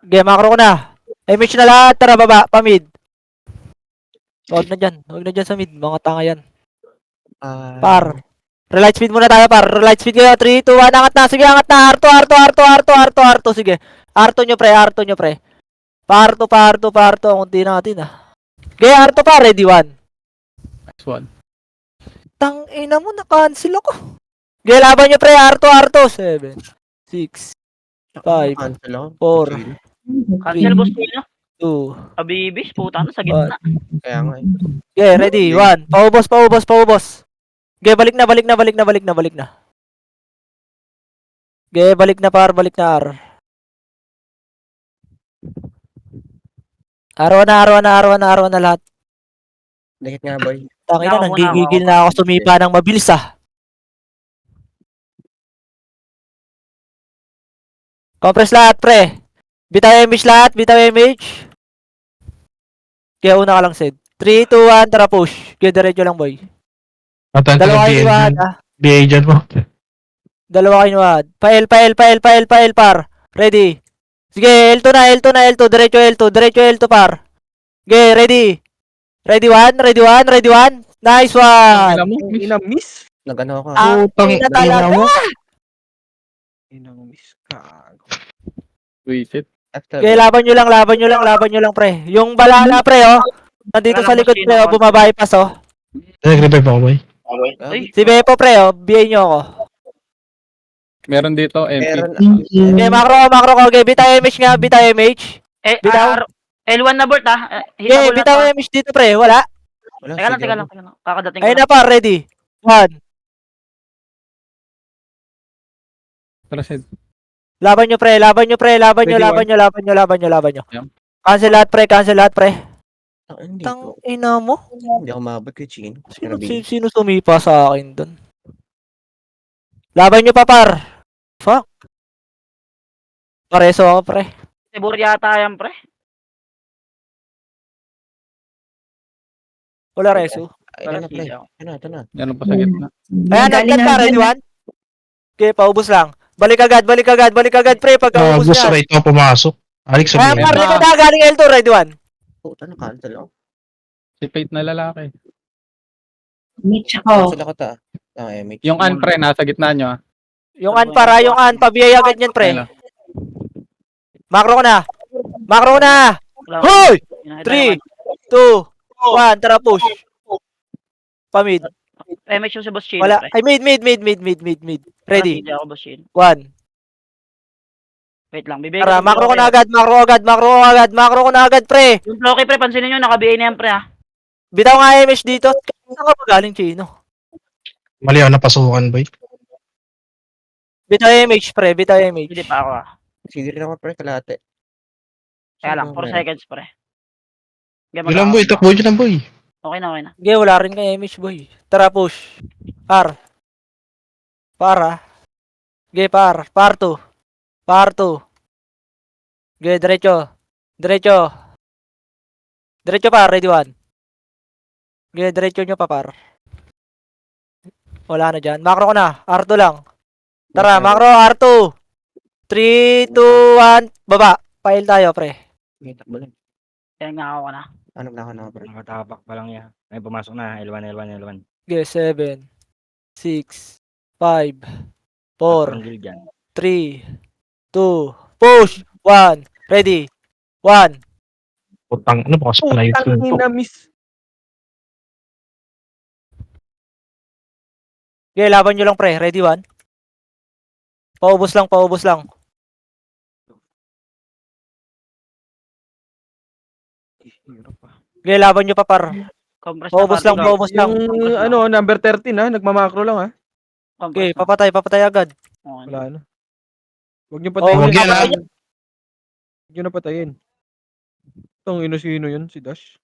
Okay, macro ko na. Image na lahat. Tara, baba. Pamid. Huwag na dyan sa mid. Mga tanga yan. Par. Relight speed muna tayo, par. Relight speed kayo. 3, 2, 1. Angat na. Sige, angat na. Arto, arto, arto, arto, arto, arto. Sige. Arto nyo, pre. Arto nyo, pre. Parto, parto, parto. Ang unti natin, ah. Okay, arto pa. Ready, 1. Next one. Tang ina mo, na-cancel ako. Okay, laban nyo, pre. Arto, arto. 7, 6, 5, Cancel ako. 4, Cancel, boss Chino. 2, Abibis, puta na, sa gitna. Kaya nga eh. okay, ready, 1. Paubos, paubos, paubos. Okay, balik na, balik na, balik na, balik na, balik na. Okay, balik na, par. Balik na, R. Araw na lahat. Dikit nga, boy. Tangina, Ako muna, nanggigigil ako na ako sumipa ng mabilis, ah. Compress lahat, pre. Bitaw image lahat, bitaw image. Kaya una ka lang, Sid. 3, 2, 1, tara push. Kaya diretso lang, boy. Matan ka Dalawa ng kayo niwad, ah. BA dyan mo. Dalawa kayo niwad. Pael, par. Ready. Sige, L2 na, L2 na, L2. Diretso L2, diretso L2, par. Okay, ready. Ready, 1, ready, 1, ready, 1. Nice one. Kailan mo? Ina-miss. Nagano ako. Ang Putang ina ina talaga. mo. Ina-miss. Gago. Visit. Okay, laban nyo lang, pre. Yung balana, pre, oh. Nandito Wala sa lang, likod, boss, pre, oh. yun, Bumabypass, oh. Nag-revive ako, boy. Ay, Si Beppo, pre, oh. BA nyo ako. Meron dito, MP. Meron. Thank you. Okay, macro ko. Okay, bitaw image nga, bitaw image. bitaw. L1 na board, ah. Okay, Hitable na bitaw to. image dito, pre. Wala. Wala, Teka lang, sige teka ako. lang, teka lang. Kakadating ko Ayun lang. na, par. Ready. 1. Tara, Sid. Laban nyo, pre. Laban nyo. Yeah. Cancel lahat, pre. Hindi Tang ko. ina mo. Hindi ako mabot kay Chin. Sino sumipa sa akin dun? Laban nyo pa, par. Fuck. Pareso ako, pre. Tibur yata yan, pre. Wala reso. Ay, ito na, pre. Parang Ito na. Meron pa sa gitna. Ayan, Galing agad ka, na- ready, 1. Okay, paubos lang. Balik agad, pre. Pagka ubos Gusto yan. na ito pumasok. Alex, Ayan, sabihin. par. Likod na, galing L2, ready, 1. Puta na, cancel ako. Si Fate na lalaki. Mitch ako. Cancel ako ta. MH. Yung pre, nasa gitna nyo, ah. Yung an, para, yung an. Pabiyay agad yan, pre. Ayun, ah. Macro ko na. Wala ko. Hoy! Pinakita 3, naman. 2, 1, tara push. Pamid. MH yung sa boss Chino, Wala. pre. Ay, mid. Ready. Hindi ako boss Chino. 1. Wait lang, bibigay Tara, ko. macro ko na agad, pre. Yung Floki, pre, pansinin nyo, naka-BA na yan, pre, ah. Bitaw nga MH dito. Saan ka ba galing, Chino? Mali ako napasukan, boy. Bitaw MH, pre. Bitaw MH. Hindi pa ako, ah. Sige rin ako, pre, kalate. Kaya lang, 4 seconds, pre. Game Ilan, boy? Takbo dyan lang, boy. Okay na. Sige, wala rin kay MH, boy. Tara, push. R. Para. Sige, par. Par 2. Sige, diretso. Diretso, par. Ready, 1. Sige, diretso nyo pa, par. Wala na dyan. Macro ko na. R2 lang. Tara, macro, R2. 3, 2, 1. Baba. File tayo, pre. Sige, takbo lang. Kaya nga ako na. Ano na, pre. Nakatabak pa lang yan. Ay, pumasok na. L1. Sige, 7, 6, 5, 4, Tanggil dyan. 3, 2, push! 1, ready, 1. Putang, ano ba kasi pala yun? Putang ina-miss. Okay, laban nyo lang, pre. Ready, 1. Paubos lang. Okay, laban nyo pa, par. Compress Paubos lang. Yung ano, number 13 ha, nagmamakro lang ha. Okay, papatay agad. Wala na. Huwag niyo patayin. Huwag yan, ha? Huwag niyo na patayin. Itong sino yun, si Dash.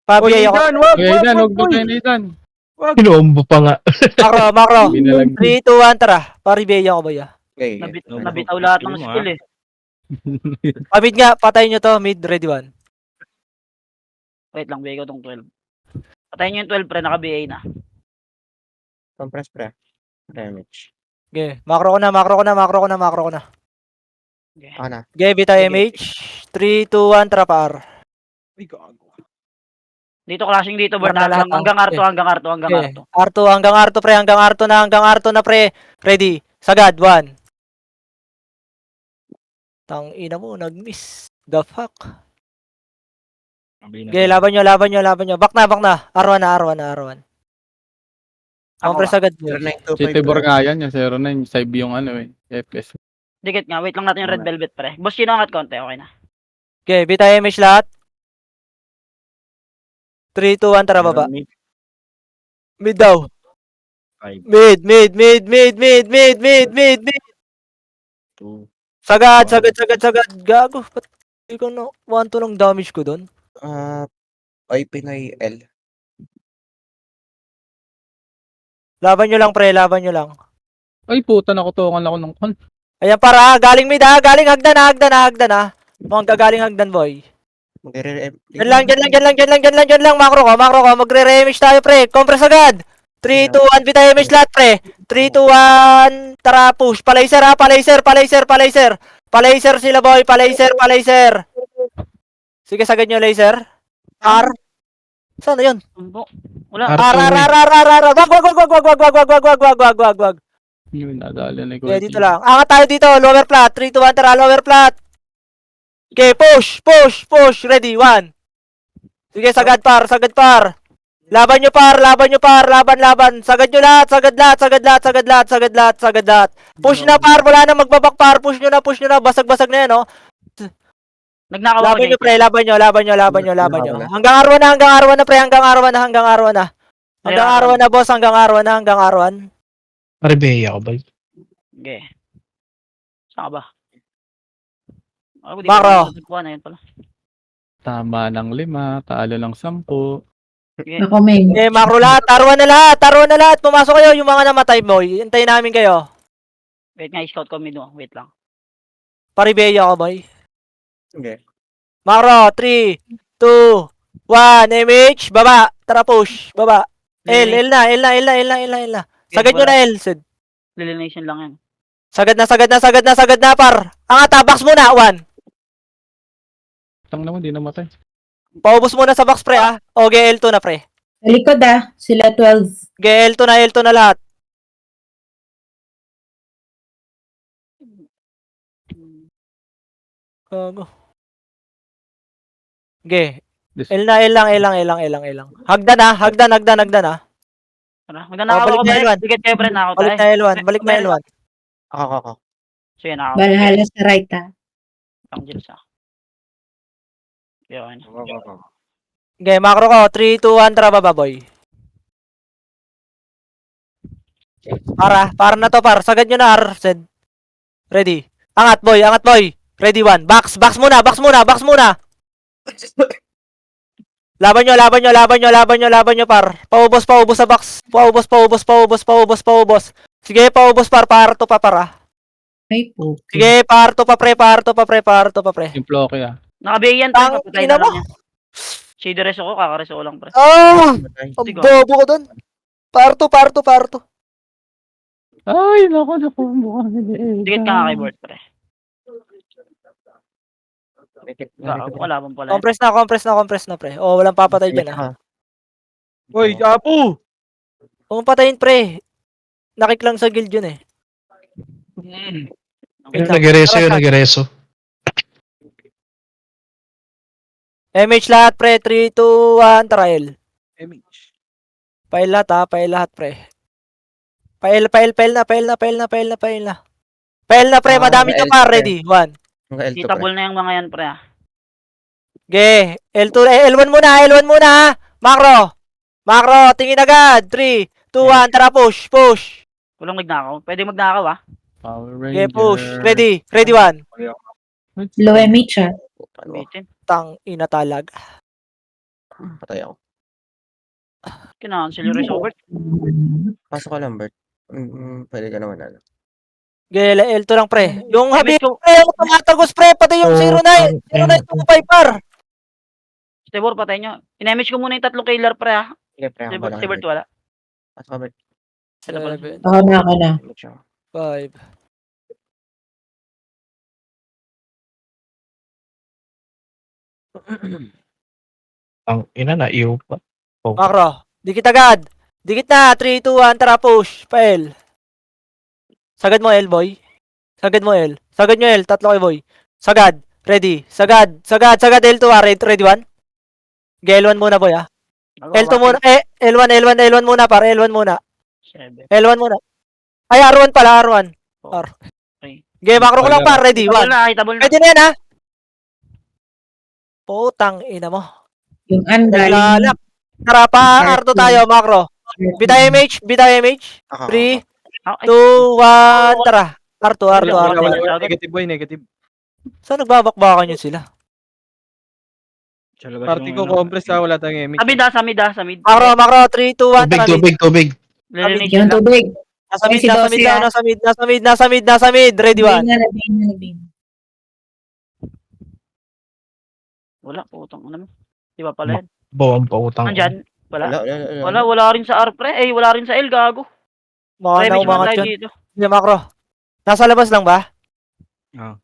Pabiyay ako. Idan, wag, Okay, wag, Idan, wag, huwag boy. kayo na Idan. Wag. Kinombo pa nga. Macro. Binalag. 3, 2, 1, tara. Paribiyay ako, boy. Okay. Nabitaw lahat ng skill, eh. Mid nga, patayin nyo to. Mid, ready, 1. Wait lang, bigay ko tong 12. Patayin nyo yung 12, pre, naka-BA na. Compress, pre. Damage. Okay, macro ko na. Okay. Ako na. Okay, bitaw MH. 3, 2, 1, tara, par. Ay, gago. Dito clashing dito, Bert. Para na lahat, Hanggang ah. Arto, hanggang Arto, hanggang Okay. Arto. Arto, hanggang Arto, pre. Hanggang Arto na, pre. Ready. Sagad, 1. Tang ina mo, nag-miss. The fuck? Okay, laban nyo. Back na. R1 na. Ako Compress ba? agad, boy. 0925 City Bor nga yan, yung 09, save yung ano eh, FPS. Dikit nga, wait lang natin yung red velvet, pre. Boss, sino angat konti? Okay na. Okay, bita image lahat. 3, 2, 1, tara baba. Mid daw. Five. Mid. Sagad. Gago. Ba't hindi ko na 1-2 ng damage ko doon? Ay, Pinay L. Laban nyo lang, pre. Laban nyo lang. Ay puta, nakutukan ako ng kon. Ayan, para. Galing mid, ha. Galing hagdan, ha. Mukhang gagaling hagdan, boy. Diyan lang. Macro ko. Magre-remage tayo, pre. Compress agad. 3, 2, 1. Bita image lahat, pre. 3, 2, 1. Tara, push. Palaser, ha. Palaser. Palaser sila, boy. Palaser. Sige, sagad nyo, laser. R. Saan na yun? Tumbo. Wala. R. Wag. Yun, nadali na ko. Okay, dito lang. Angat tayo dito. Lower flat. 3, 2, 1. Tara, lower flat. Okay, push. Ready, 1. Sige, sagad par. Laban nyo par. Laban. Sagad nyo lahat. Sagad lahat. Push na par. Wala na magbabak par. Push nyo na. Basag-basag na yan, oh. Nagnakaw ako Laban nyo, dito. pre. Laban nyo. Hanggang R1 na, pre. Hanggang R1 na, boss. Hanggang R1. Arbeya ko ba? Okay. Saan ka ba? Ako, di Macro. ko na yun pala. Tama ng 5, talo ng 10. Okay. Ako, may. Okay, macro lahat. R1 na lahat. Pumasok kayo. Yung mga namatay, boy. Hintayin namin kayo. Wait nga, i-scout ko mid mo. Wait lang. Paribeya ko, boy. Okay. Macro, 3, 2, 1, image, baba, tara push, baba. L na. Sagad nyo na L, Sid. Lilination lang yan. Sagad na, par. Angat, box muna, 1. Tang naman, di namatay. Paubos muna sa box, pre, ah. O, L2 na, pre. Sa likod sila 12. L2 na lahat. Gago. L lang. Hagdan, ah. Tara, magnanakaw balik ako, na pre. L1. Dikit kayo, pre. Nakaw tayo. Balik na L1. Ako. Sige, nakaw. Balhala sa right, Ang Jills, ah. Okay, okay na. Okay, macro ko, 3, 2, 1, tara baba, boy. Para na to, par. Sagad nyo na, R, Sid. Ready. Angat, boy. Ready, 1. Box muna. Laban nyo, par. Paubos sa box. Paubos. Sige, paubos, par. Parto pa, para. Ay, po. Sige, parto pa, pre. Yung Flocky Naka-bay yan, pre. Tang Papatay ina na lang mo. yan. Shader ko, kakareso ko lang, pre. Ah! Ang Sigo. bobo ko dun. Parto. Ay, naku, mukha Dikit ka nga keyboard, pre. Kalaban pala yan. Compress na, pre. Oh, walang papatay dyan, ah. Hoy, Apu! Kung patayin, pre. Nakik lang sa guild yun, eh. Wait lang. Nag-reso. MH lahat, pre. 3, 2, 1, trial. MH. Pail lahat, pre. Pail na. Pail na, pre. Madami ka pa. Ready. 1. Mga L2 pre. Hitable na yung mga yan, pre, ah. Okay. L1 muna, ha. Macro. Tingin agad. 3, 2, 1. Tara, push. Walang magnakaw. Pwede magnakaw, ah. Power Okay, Ranger. push. Ready, 1. Low MH, Ano? Bitin. Tang ina talaga. Patay ako. Kina-cancel yung race over. Pasok ka lang, Bert. Pwede ka naman, ano. Okay, L2 lang, pre. Yung habi, MH ko. pre. Yung tumatagos, pre. Pati yung 0925, par. Stevor, patay nyo. In-damage ko muna yung tatlong killer, pre, ah. Sige, pre, ako ba Stevor, wala. Pasok ka, Bert. Ito pala. 7, Ako na. Look siya. 5. Ang ina na iyo pa. Oh, Makro. Dikit agad. Dikit na. 3, 2, 1. Tara, push. Pael. Sagad mo, L, boy. Sagad mo, L. Sagad nyo, L. Tatlo kay boy. Sagad. Ready. Sagad. Sagad. Sagad. L2, ah. Ready, 1. L1 muna, boy, ah. L2 muna. L1, L1, L1 muna, par. L1 muna. 7. L1 muna. Ay, R1 pala, R1. R. Okay, makro ko lang, par. Ready, 1. Hitable na. Ready na yan, ha? Putang ina mo. Yung galing. Lalak. Tara pa, R2 tayo, makro. Bita MH, bita MH. 3, 2, 1, tara. R2, R2, R2. Wala. Negative boy, negative. Saan nagbabakbakan yun sila? Sa labas Party yung ko, ano. compress ka, wala tayong MH. Sa mid. Makro, makro, 3, 2, 1, tubig, tara. tubig, tubig. Lilinis Yung sila. tubig. Nasa mid, Si nasa Dossi, mid, ah. nasa mid, nasa mid, nasa mid, nasa mid. Ready, 1. Nabing. Wala, putang ano mo. Di ba pala yan? Bawang pautang. Nandyan? Wala rin sa R, pre. Wala rin sa L, gago. Mga Pre, may naumangat tayo yun. dito. Hindi, makro. Nasa labas lang ba?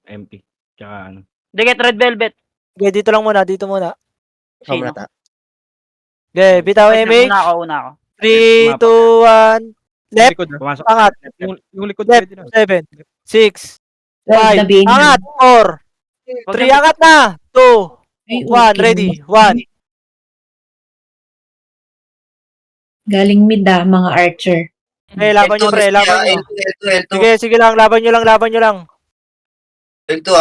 MP. Tsaka ano. Diget Red Velvet. Okay, dito lang muna, dito muna. Sino? Okay, bitaw Una MH. ako. 3, 2, 1. Left, Likod, ah. Pumasok. angat. Yung likod, Left, pwede na. 7, 6, 5, Nabing. angat, 4, 3, angat na, 2, Ay, 1, okay. ready, 1. Galing mid mga archer. Okay, laban nyo pre, laban nyo. Sige, sige lang, laban nyo lang, laban nyo lang. Ito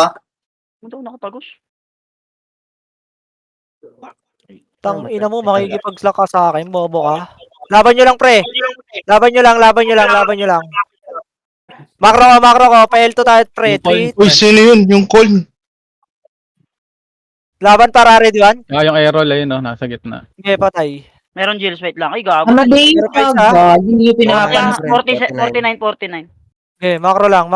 nakatagos. Tang ina mo, makikipagslak ka sa akin, bobo ka. Laban nyo lang pre. Laban nyo lang, laban nyo lang, laban nyo lang. Makro ko, pa-L2 tayo pre. 3, Uy, sino yun? Yung call. laban para ready 1. Yung aerol ayun no, nasa gitna. Sige, patay. Meron Jills, wait lang. Ay, gago. Ano ba yung Pero guys, agad? Hindi yung Kaya, pinapansin. 49. Okay, makro lang.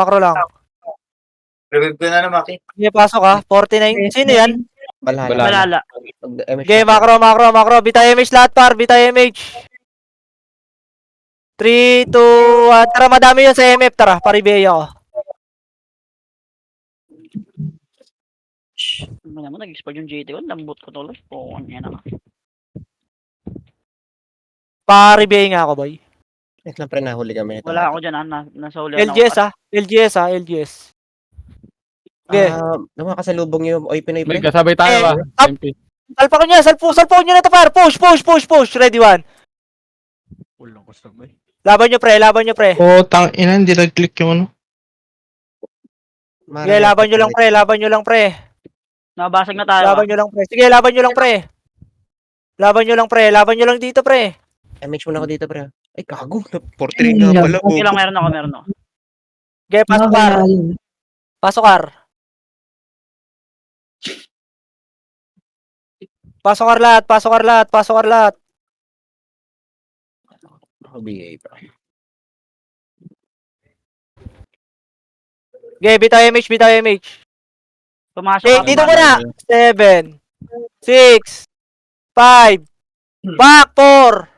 Revive ko na naman, Maki. Sige, pasok ha. 49. Sino yan? Malala. Okay, makro. Bita image lahat par, bita image. 3, 2, 1. Tara, madami yun sa MF. Tara, paribeya ko. Ano naman, nag-expire yung GT ko. Lambot ko tuloy. Oo, yan na. Paribeya nga ako, boy. Wala ako dyan, nasa huli. LGS ha. Okay. May kasabay tayo ba? MP. Salpakan nyo na ito par. Push. Ready 1. Walang kasabay. Laban nyo pre. Oh, tang ina, hindi nag-click yung ano. Sige, laban nyo lang pre. Nabasag na tayo. Laban nyo lang pre. Sige, laban nyo lang pre. Laban nyo lang dito pre. MH muna ako dito, pre. Ay, kago. 4-3 Ay, nga pala. Okay lang, meron ako. Okay, pasok kar. Pasok kar lahat. BA pa. Okay, bitaw MH. Pumasok Okay, ako. dito muna. 7, 6, 5, back 4,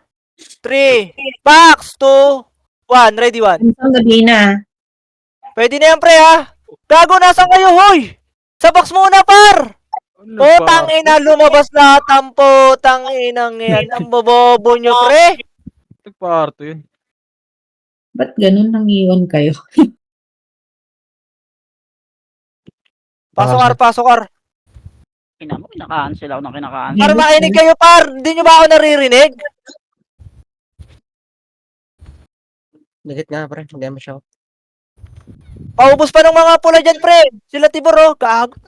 3, backs 2, 1, ready 1. Ang gabi na. Pwede na yan pre ha. Gago, nasan kayo hoy? Sa box muna par. Ano Putang ina, lumabas lahat ang putang inang yan. Ang bobobo nyo pre. Nagparto yun. Ba't ganun nang iwan kayo? Pasok kar. Ina mo, kinaka-cancel ako ng kinaka-cancel. Par, makinig kayo par. Hindi nyo ba ako naririnig? Nagit nga, pre. Hindi mo siya. Paubos pa ng mga pula dyan pre. Sila Tibor oh. Gago.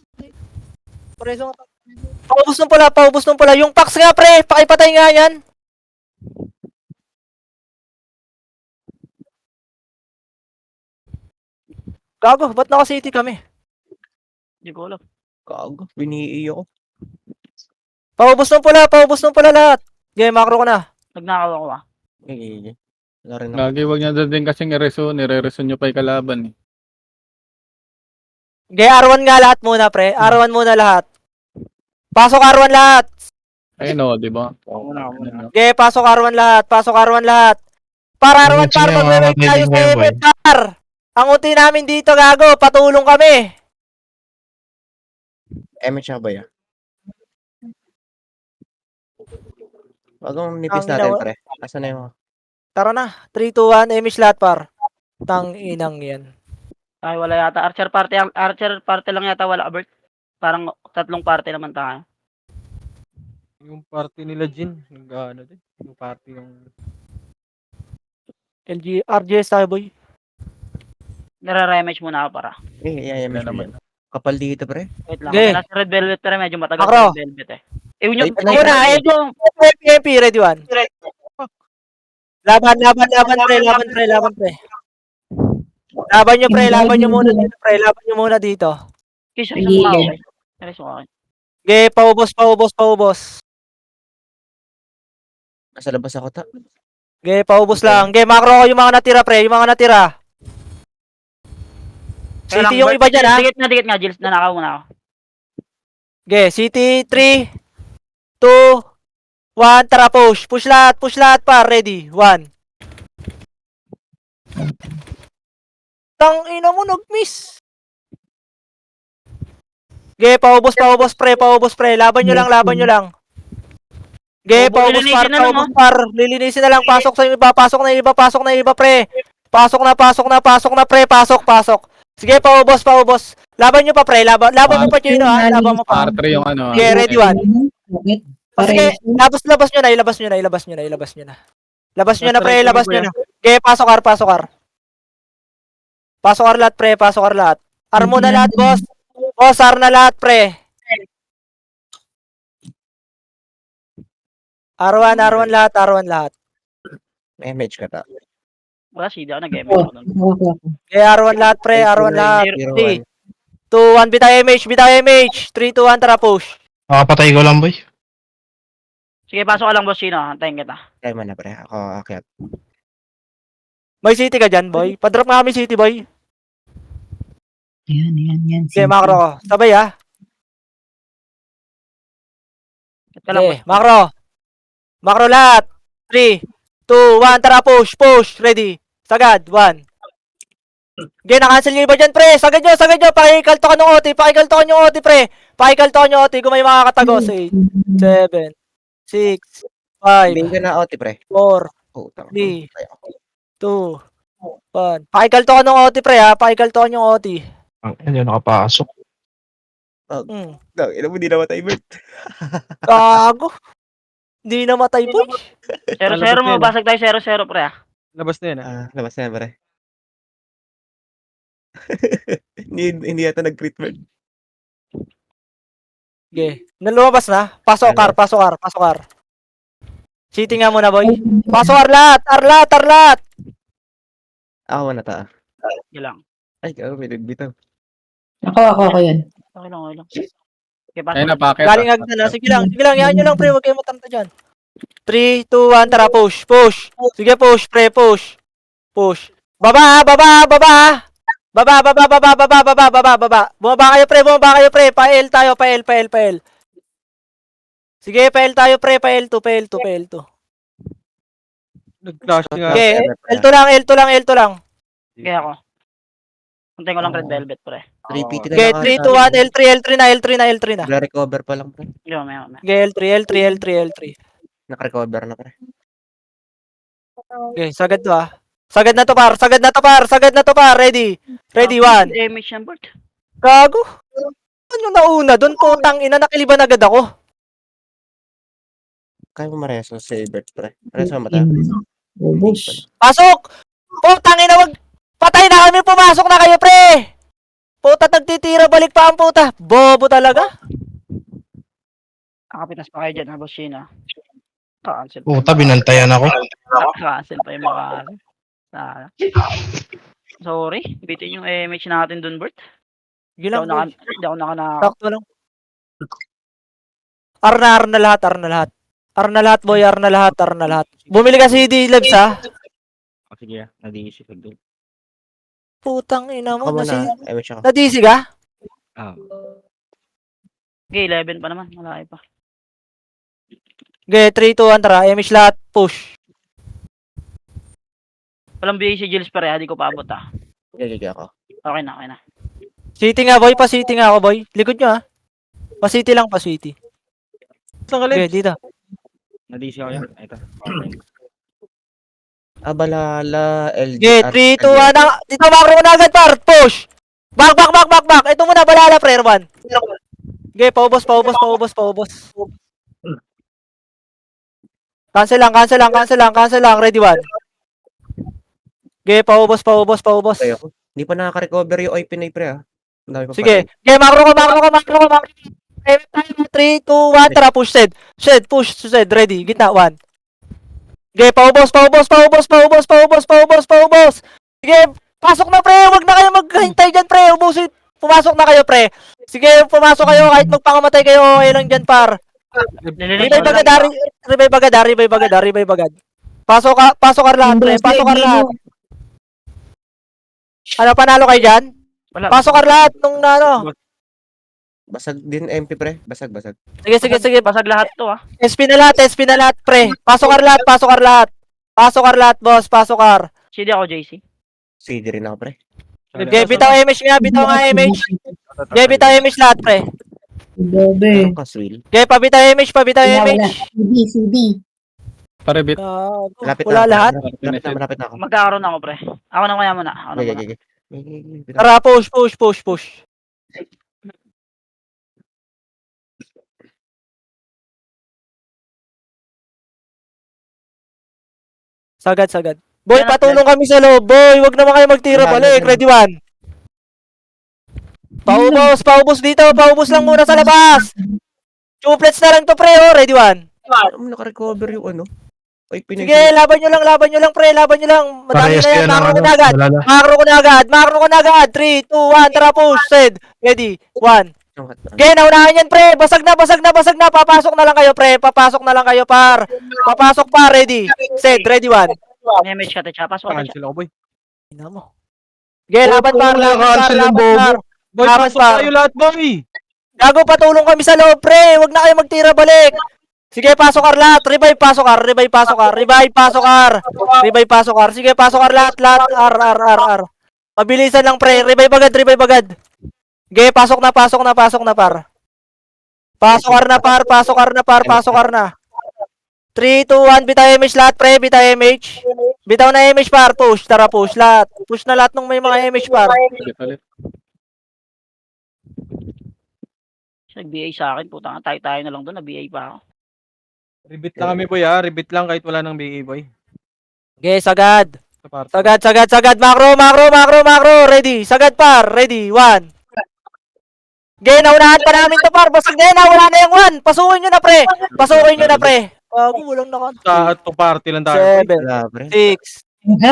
Preso nga. Paubos ng pula. Yung packs nga pre. Pakipatay nga yan. Gago, ba't naka-city kami? Hindi ko alam. Kago. Biniiyo ko. Paubos ng pula lahat. Okay, makro ko na. Nagnakaw ako Wala rin ako. Lagi wag niya din kasi nire-reson nyo pa yung kalaban eh. Okay, R1 nga lahat muna pre. R1 muna lahat. Pasok R1 lahat. Ayun o, di ba? Okay, pasok R1 lahat. Para R1 Sige, par, magwe-wait mga tayo sa pwedeng event par. Ang uti namin dito, gago. Patulong kami. MH nga ba yan? Wag mong nipis Ang natin, ina- pre. Asan na yung... Tara na. 3, 2, 1. Emish lahat, par. Tang inang yan. Ay, wala yata. Archer party lang yata wala, Bert. Parang 3 party naman tayo. Yung party nila, Jin. Nag-ano din. Yung party yung... RGS tayo, boy. Nare-rematch muna ako para. Yeah, Yan naman. Kapal dito, pre. Wait lang. Okay. Kasi nasa Red Velvet pero medyo matagal Makro. sa Red Velvet eh. Yun yung... Ay, Una, MP, ready one. Laban, pre. Laban nyo, pre. Laban nyo muna dito, pre. Laban nyo muna dito. Kiss, isa muna ako. Isa muna ako. Okay, paubos. Nasa labas ako ta. Okay, paubos lang. Okay, macro ko yung mga natira, pre. Yung mga natira. City yung iba dyan, ha? Dikit nga, Jills. Nanakaw muna ako. Okay, City, 3, 2, 1, tara, push. Push lahat, pa. Ready, 1. Tang ina mo, nag-miss. Okay, paubos, pre. Laban nyo lang. Okay, paubos, par. Lilinisin na lang. Pasok na iba, pre. Pasok na, pre. Pasok. Sige, paubos. Laban nyo pa, pre. Laban mo pa, Chino, ha? Laban mo pa. R3 yung ano. Okay, ready, 1. Bakit? Sige, Pareho. labas nyo na. Labas nyo na. Okay, pasok, R. Pasok, R lahat, pre. R mo na lahat, boss. Boss, R na lahat, pre. R1 lahat. May match ka ta. Wala, hindi ako nag-MH Oh, ako nun. okay. Okay, R1 lahat, pre. R1 lahat. 3, 2, 1, bitaw MH. 3, 2, 1, tara, push. Makapatay ko lang, boy. Sige, pasok ka lang, boss. Sino? Antayin kita. Kaya mo na, pre. Ako, akyat. May city ka dyan, boy. Padrop nga kami city, boy. Yan. Okay, macro ko. Sabay, ha? Ito lang, Okay, boss. macro lahat. 3, 2, 1, tara, push. Ready. Sagad, 1. Okay, na-cancel nyo iba dyan, pre. Sagad nyo. Pakikalto ka ng OT, pre. Kung may mga katagos. 8, 7, 6, 5, Bing ka na, Oti, pre. 4, Putang. 3, 2, 1. Pakikalto ka ng OT, pre, ha? Pakikalto ka ng OT. Ang ina, nakapasok. Ina mo, di namatay, Bert. Gago. Hindi namatay, boy. 0-0 mo. Basag tayo 0-0, pre. Ah. Labas na yan, ha? Labas na, pre. hindi yata nag-crit, Bert. Okay. Nalumabas na. Pasok, R. City nga muna, boy. Pasok, R lahat. Ako na ta. Yun lang. Ay, may nagbitaw. Ako yan. Okay lang. Okay, pasok. Ayun na, bakit? Galing agad na. Sige lang. Yan nyo lang, pre. Huwag kayo matanta dyan. 3, 2, 1, tara, push. Sige, push, pre, push. Baba. Baba. Bumaba kayo, pre. Pa-L tayo, pa-L. Sige, pa-L tayo, pre. Pa-L2. Nag-clash nga. Okay, L2 lang. Okay, ako. Antayin ko lang Red Velvet, pre. 3PT na Okay, lang. 3, 2, 1, L3 na. Nagla-recover pa lang, pre. Yun, may. Okay, L3. Naka-recover na, pre. Okay, sagad to, ah. Sagad na to, par. Ready, 1. MH yan, Bert. Gago. Ano nauna? Doon putang ina, nakiliban agad ako. Kaya mo mareso si Bert, pre. Mareso mata. Ubus. Pasok! Putang ina, wag. Patay na kami, pumasok na kayo, pre. Puta, nagtitira, balik pa ang puta. Bobo talaga. Nakapitas pa kayo dyan, ha, boss Sheena. Cancel. Puta, binantayan ako. Cancel pa yung mga... Sorry. Bitin yung MH natin dun, Bert. Sige lang, boy. Hindi ako naka... Sakto lang. R na lahat, boy. Bumili ka CD Labs, ha? Sige, nag-iisip ko doon. Putang ina mo. Ako muna. MH ako. Nadisi ka? Okay, 11 pa naman. Malaki pa. Okay, 3, 2, 1, tara. MH lahat, push. Walang bigay si Jules pare, di ko paabot, ha. Gagagi ako. Okay na. City nga, boy. Pa-city nga ako, boy. Likod nyo, ha? Pa-city lang, pa-city. Saan ka, Okay, Lex? dito. Na-DC ako yan. Ito. Okay. Abalala, Okay, LGR. 3, 2, 1. Dito, macro ko na agad, par. Push. Back. Ito muna, balala, prayer 1. Okay, paubos. Cancel lang. Ready 1. Okay, paubos. Pre ako. Hindi pa nakaka-recover yung OIP na pre ah. Ang dami pa Sige. Okay, macro ko. 3, 2, 1. Tara, push, Shed. Ready. Gitna, 1. Okay, paubos. Sige, pasok na, pre. Huwag na kayo maghintay dyan, pre. Pumasok na kayo, pre. Sige, pumasok kayo. Kahit magpangamatay kayo, okay lang dyan, par. Revive agad. Pasok ka lahat, pre. Ano, panalo kayo dyan? Wala. Pasok ka lahat nung ano. Basag din MP pre. Basag. Sige. Basag lahat to, ah. SP na lahat, pre. Pasok ka lahat, boss. CD ako, JC. CD rin ako pre. Okay, bitaw image nga, bitaw image lahat, pre. Grabe. Ano ka, Swil? Okay, pabitaw image. CD. Parebit. Malapit Wala na. lahat. Malapit na ako. Magkakaroon ako, pre. Ako na kaya muna. Okay. Tara, push. Sagad. Boy, patulong kami sa loob, boy. Huwag naman kayo magtira balik. Ready 1. Paubos dito. Paubos lang muna sa labas. Chuplets na lang to, pre. Oh. Ready 1. Ano naka-recover yung ano? OIP na Sige, laban nyo lang, pre. Madami Parehas na kayo yan. ng Macro ano. ko na agad. Balala. Macro ko na agad. 3, 2, 1. Tara, push. Set. Ready 1. Okay, naunahan yan, pre. Basag na. Papasok na lang kayo, pre. Par. Papasok pa. Ready. Set. Ready 1. Damage ka, Techa. Pasok ka, Techa. Cancel ako, boy. Ina mo. Okay, laban par. Boy, Laban, pasok par. tayo lahat, boy. Gago, patulong kami sa loob, pre. Huwag na kayo magtira balik. Sige, pasok kar lahat. Revive, pasok kar. Sige, pasok kar lahat. R. Mabilisan lang, pre. Revive agad. Okay, pasok na, par. Pasok kar na. 3, 2, 1. Bitaw image lahat, pre. Bitaw na image, par. Push. Tara, push lahat. Push na lahat nung may mga image, par. Ulit. Nag-BA sa akin, puta nga. Tayo na lang doon. Na-BA pa ako. Rebit lang kami, boy, ha. Rebit lang kahit wala nang BA, boy. Okay, sagad. Sa parto. Sagad. Macro. Ready. Sagad, par. Ready. 1. Okay, naunahan pa namin to, par. Basag na yan, wala na yung 1. Pasukin nyo na, pre. Walang naka. Sa to party lang tayo, boy. 7, Wala pre. 6,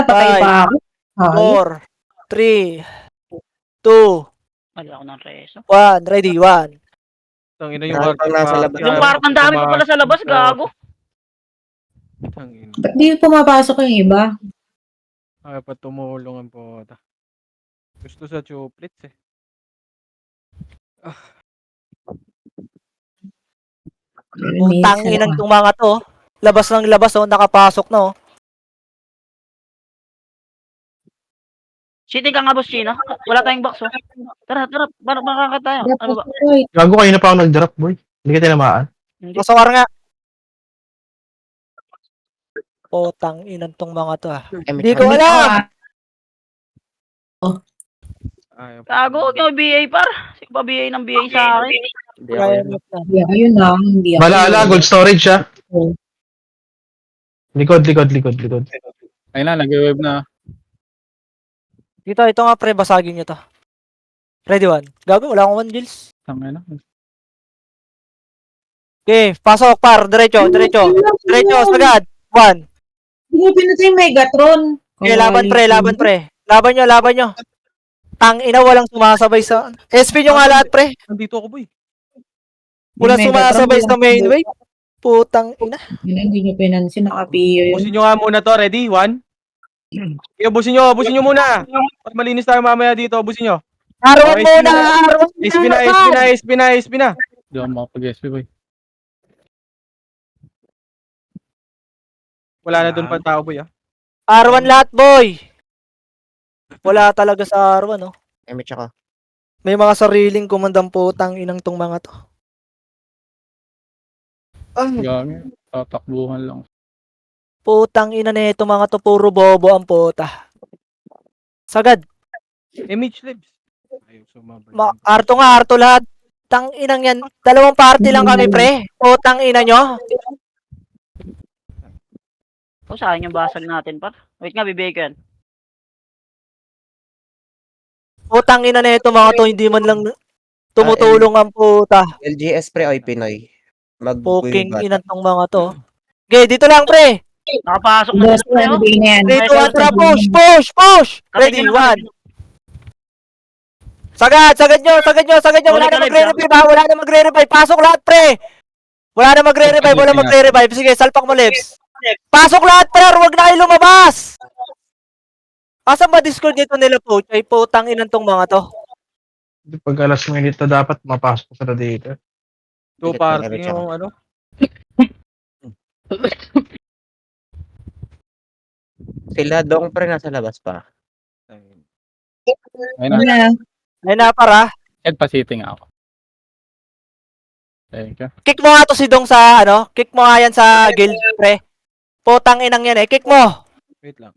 Patay pa ako. 4, 3, 2, Mali ako ng reso. 1. Ready. 1. Tangina yung Lahat party. pang nasa labas. Yung kwartang dami pa pala sa labas, gago. Tangina. Ba't di pumapasok yung iba? Ay, pa tumulong ang puta. Gusto sa chuplets, eh. Utang inang itong mga to. Labas ng labas, oh. Nakapasok na, oh. Cheating ka nga, boss Chino. Wala tayong box, oh. Tara. Makaka tayo. Ano ba? Gago kayo na pa ako nag-drop, boy. Hindi ka tinamaan. Hindi. Pasokar nga. Utang inang tong mga to, ah. Hindi ko alam. Ay, Gago, huwag yung BA, par. Sino pa BA ng BA sa akin? Hindi ako yun. Ayun na, hindi ako. Balala, gold storage siya. Oo. Likod. Ayun na, nag-wave na. Ito nga, pre. Basagin nyo to. Ready 1. Gago, wala akong 1 gills. Tangay na. Okay, pasok, par. Diretso. Sagad. 1. Hindi mo pinatay yung Megatron. Okay, laban, pre. Laban nyo. Tang ina, walang sumasabay sa... SP nyo nga lahat, pre. nandito ako, boy. Walang sumasabay sa main wave. Putang ina. Hindi nyo pinansin, nakapiyo yun. Busin nyo nga muna to. Ready? 1. Busin nyo muna. Para malinis tayo mamaya dito. Busin nyo. Arawan Okay, muna. SP na. Hindi ako makapag-SP, boy. Wala na doon pa tao, boy, ah. Arawan lahat, boy. Wala talaga sa arawan, no? MH ako. May mga sariling kumandang putang inang tong mga to. Gangin. Tatakbuhan lang. Putang ina nito mga to, puro bobo ang puta. Sagad. Image lives. Ayaw sumabay. Arto nga, arto lahat. Tang inang yan. Dalawang party lang kami, pre. Putang ina nyo. O, saan yung basag natin, par? Wait nga, bibigay ko yan. Putang ina nito mga to, hindi man lang tumutulong ang puta. LGS pre oy Pinoy. Poking inang tong mga to. Okay, dito lang, pre. Nakapasok na Boss, sila, pre, oh. nabigay na yan. Dito, Atra, push, push, push. Ready, one. Sagad nyo. Wala na magre-revive, ha? Wala na magre-revive. Pasok lahat, pre. Wala na magre-revive. Sige, salpak mo, Lebs. Pasok lahat, pre. Huwag na kayo lumabas. Asan ba Discord nito nila po? Ay, putang inang tong mga to. Pag alas minute na dapat mapasok sa dito. Two party yung ano. Sila dong pre nasa labas pa. Ayun na. Wala. Ay na, para. Head-pa-sitting ako. Thank you. Kick mo nga to si Dong sa, ano? Kick mo nga yan sa guild, pre. Putang inang yan, eh. Kick mo. Wait lang.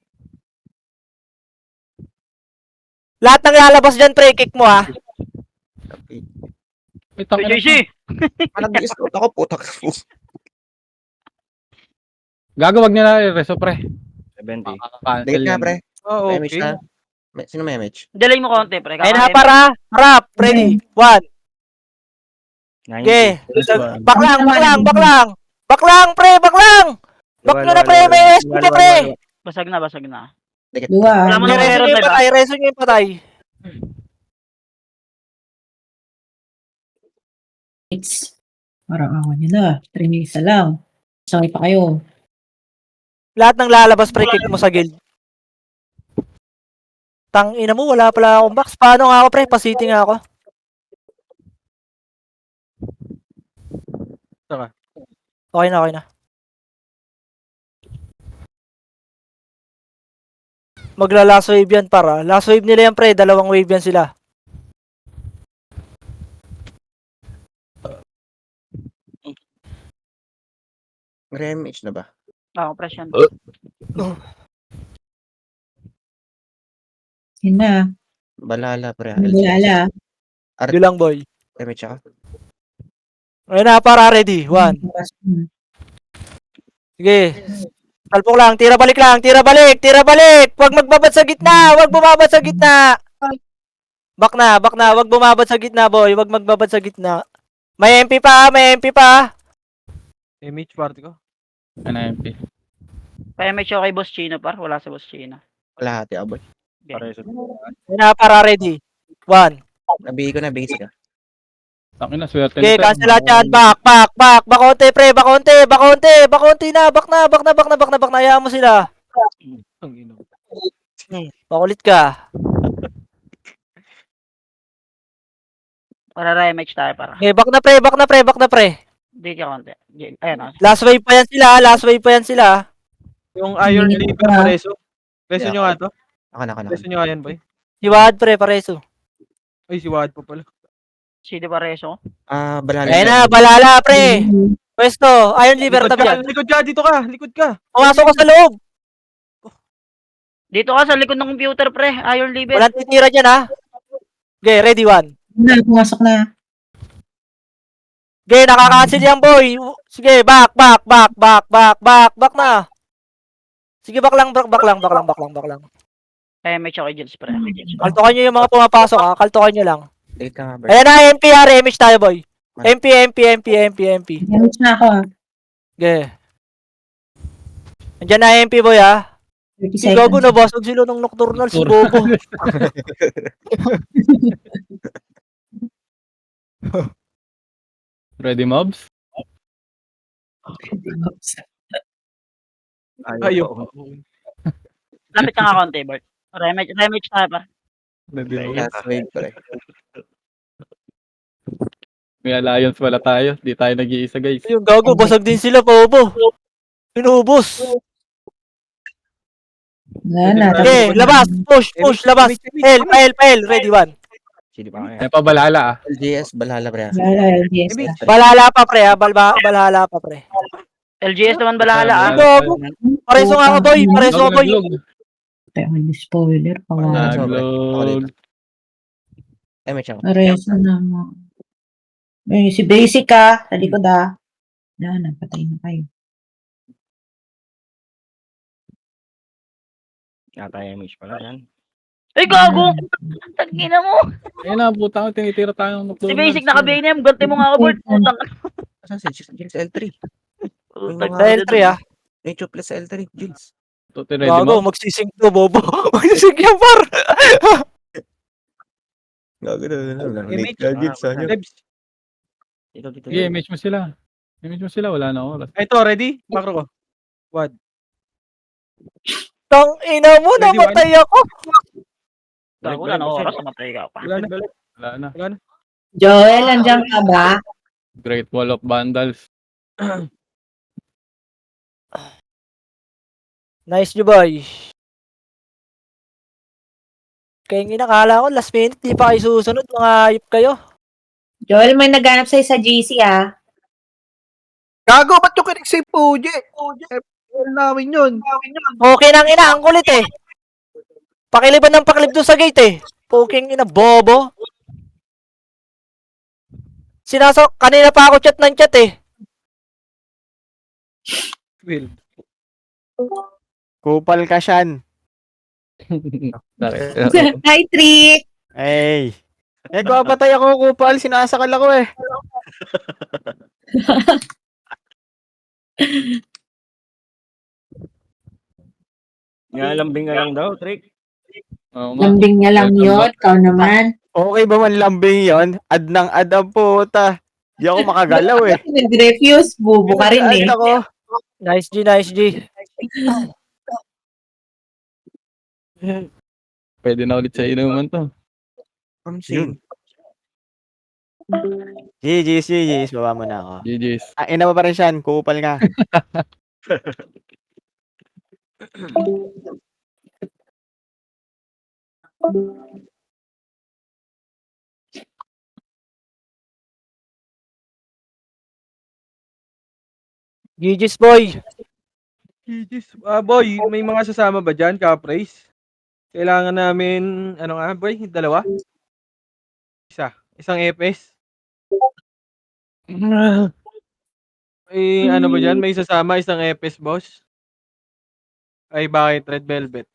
Lahat ng lalabas dyan, pre. Kick mo, ha. Wait, tangin na. JC! Nag-i-scout ako putak. Gagawag niya na reso pre. 70. Cancel Dikit nga yan. pre. Oh, May image okay. na. Sino may image? Delay mo konti, pre. Ay na, para. Harap. Ready. One. 90. Okay. Baklang, pre. Bak nyo na, pre. May SP pa, pre. Basag na. Dikit. Dua. Wala mo na Reso nyo yung patay. Reso nyo yung patay. It's parang awan nyo na. 3 minutes na lang. Sakay pa kayo. Lahat ng lalabas, pre. Kick mo sa guild. Tang ina mo, wala pala akong box. Paano nga ako, pre? Pasiti nga ako. Saka. Okay na. Magla-last wave yan, para. Last wave nila yan, pre. 2 wave yan sila. May image na ba? Ako, press yan. Yun na. Balala pre. Wala. Yun lang, boy. Image ako. Ayun na, para. Ready. One. Sige. Talpok lang. Tira balik. Huwag magbabad sa gitna. Huwag bumabad sa gitna. Back na. Huwag bumabad sa gitna, boy. Huwag magbabad sa gitna. May MP pa. Image party ko. NMP. Kaya may show kay Boss Chino, par. Wala sa Boss Chino. Kalahati aboy. Pareso. Ayun na, para. Ready. One. Nabigay ko na base ka. Tangin na, swerte Okay, nito. cancel lahat yan. Back. Bakonte, pre. Bakonte na. Back na. Hayaan mo sila. Ang ino. Pakulit ka. Para rematch tayo, para. Okay, back na, pre. Di ka konti. Ayan, oh. Last wave pa yan sila. Yung Iron Hindi Liver pa. pareso. Preso nyo nga to. Ako na. Preso nyo nga yan, boy. Si Wad, pre, pareso. Ay, si Wad pa pala. Sino ba reso? Balala. Ayun na, balala, pre. Pwesto, Iron Liver, tabi yan. Likod ka, dito ka. Likod ka. Pumasok ka sa loob. Dito ka sa likod ng computer, pre. Iron Liver. Walang titira dyan, ha. Okay, ready, one. Pumasok na. Okay, nakaka-cancel yan, boy. Sige, back na. Sige, back lang. Kaya may show kay Jills, pre. Kaltokan nyo yung mga pumapasok, ha. Kaltokan nyo lang. Dikit ka nga bro. Ayan na, MP, image tayo, boy. MP. Damage na ako. Okay. Andiyan na MP, boy, ha. 30 Si Gogo, seconds. nabasag sila ng nocturnal, si Gogo. Ready mobs? Ayaw. Lapit ka nga konti, Bert. Rematch tayo, par. Ready mobs? Last wave pre. May alliance wala tayo. Di tayo nag-iisa guys. Yung Gogo, basag din sila, Pobo. Pinubos. Wala na. Okay, labas. Push, labas. L. Ready, one. Sili pa kaya. May pabalala ah. LGS balala pre. Wala. Yes. Balala pa, pre, ha. Balhala pa, pre. LGS naman balala ah. Gago. Pareso nga ako, boy. Pareso ako, boy. Tayo may spoiler. Kawawa. Naglog. Ay, may chance. Pareso na mo. Ay, si Basic ka. Sa likod ah. Yan, napatay na kayo. Yata yung image pala yan. Ay, gago! Tagina mo! Ayun na, putang, tinitira tayo ng Si Basic naka-BNM, ganti mo nga ako, Bert. Putang. Saan si Jills L3? Putang. Sa L3 ah. May plus sa L3, Jills. Ready Gago, mo? magsising to, bobo. Magsising yan, par. Gago na. Image. Jills, ano? Debs. Dito. Sige, image mo sila. Image mo sila, wala na oras. Ito, ready? Macro ko. Wad. Tang ina mo, Ready, namatay ako. Gago, wala na oras. Namatay ka pa. Wala na. Wala na. Joel, andyan ka ba? Great Wall of Vandals. Nice nyo, boy. Kaya nga nakala ko, last minute, di pa kayo susunod. Mga ayop kayo. Joel, may naghanap sa'yo sa GC ah. Gago, ba't yung kinig-save po, Uje? FPL namin yun. Okay nang ina, ang kulit eh. Pakiliban ng pakilib doon sa gate eh. Poking ina, bobo. Kanina pa ako chat ng chat eh. Will. Kupal ka siyan. Hi, Trick! Hey. Kung apatay ako kupal, sinasakal ako eh. Ngalambing nga lang daw, Trick. Oo nga. Lambing niya lang yun. Ikaw naman. Okay ba man lambing yon? Ad ng ad ang puta. Di ako makagalaw eh. Nag-refuse. Bubo ka rin eh. Ad ako. Nice G, nice G. Pwede na ulit sa inuman to. Yun. GG's, baba mo na ako. GG's. Ina mo pa rin siyan, kupal nga. GG's boy. Boy, may mga sasama ba dyan, ka-praise? Kailangan namin, ano nga, boy? Dalawa? Isang FS? Ano ba dyan? May sasama isang FS, boss? Ay, bakit? Red Velvet.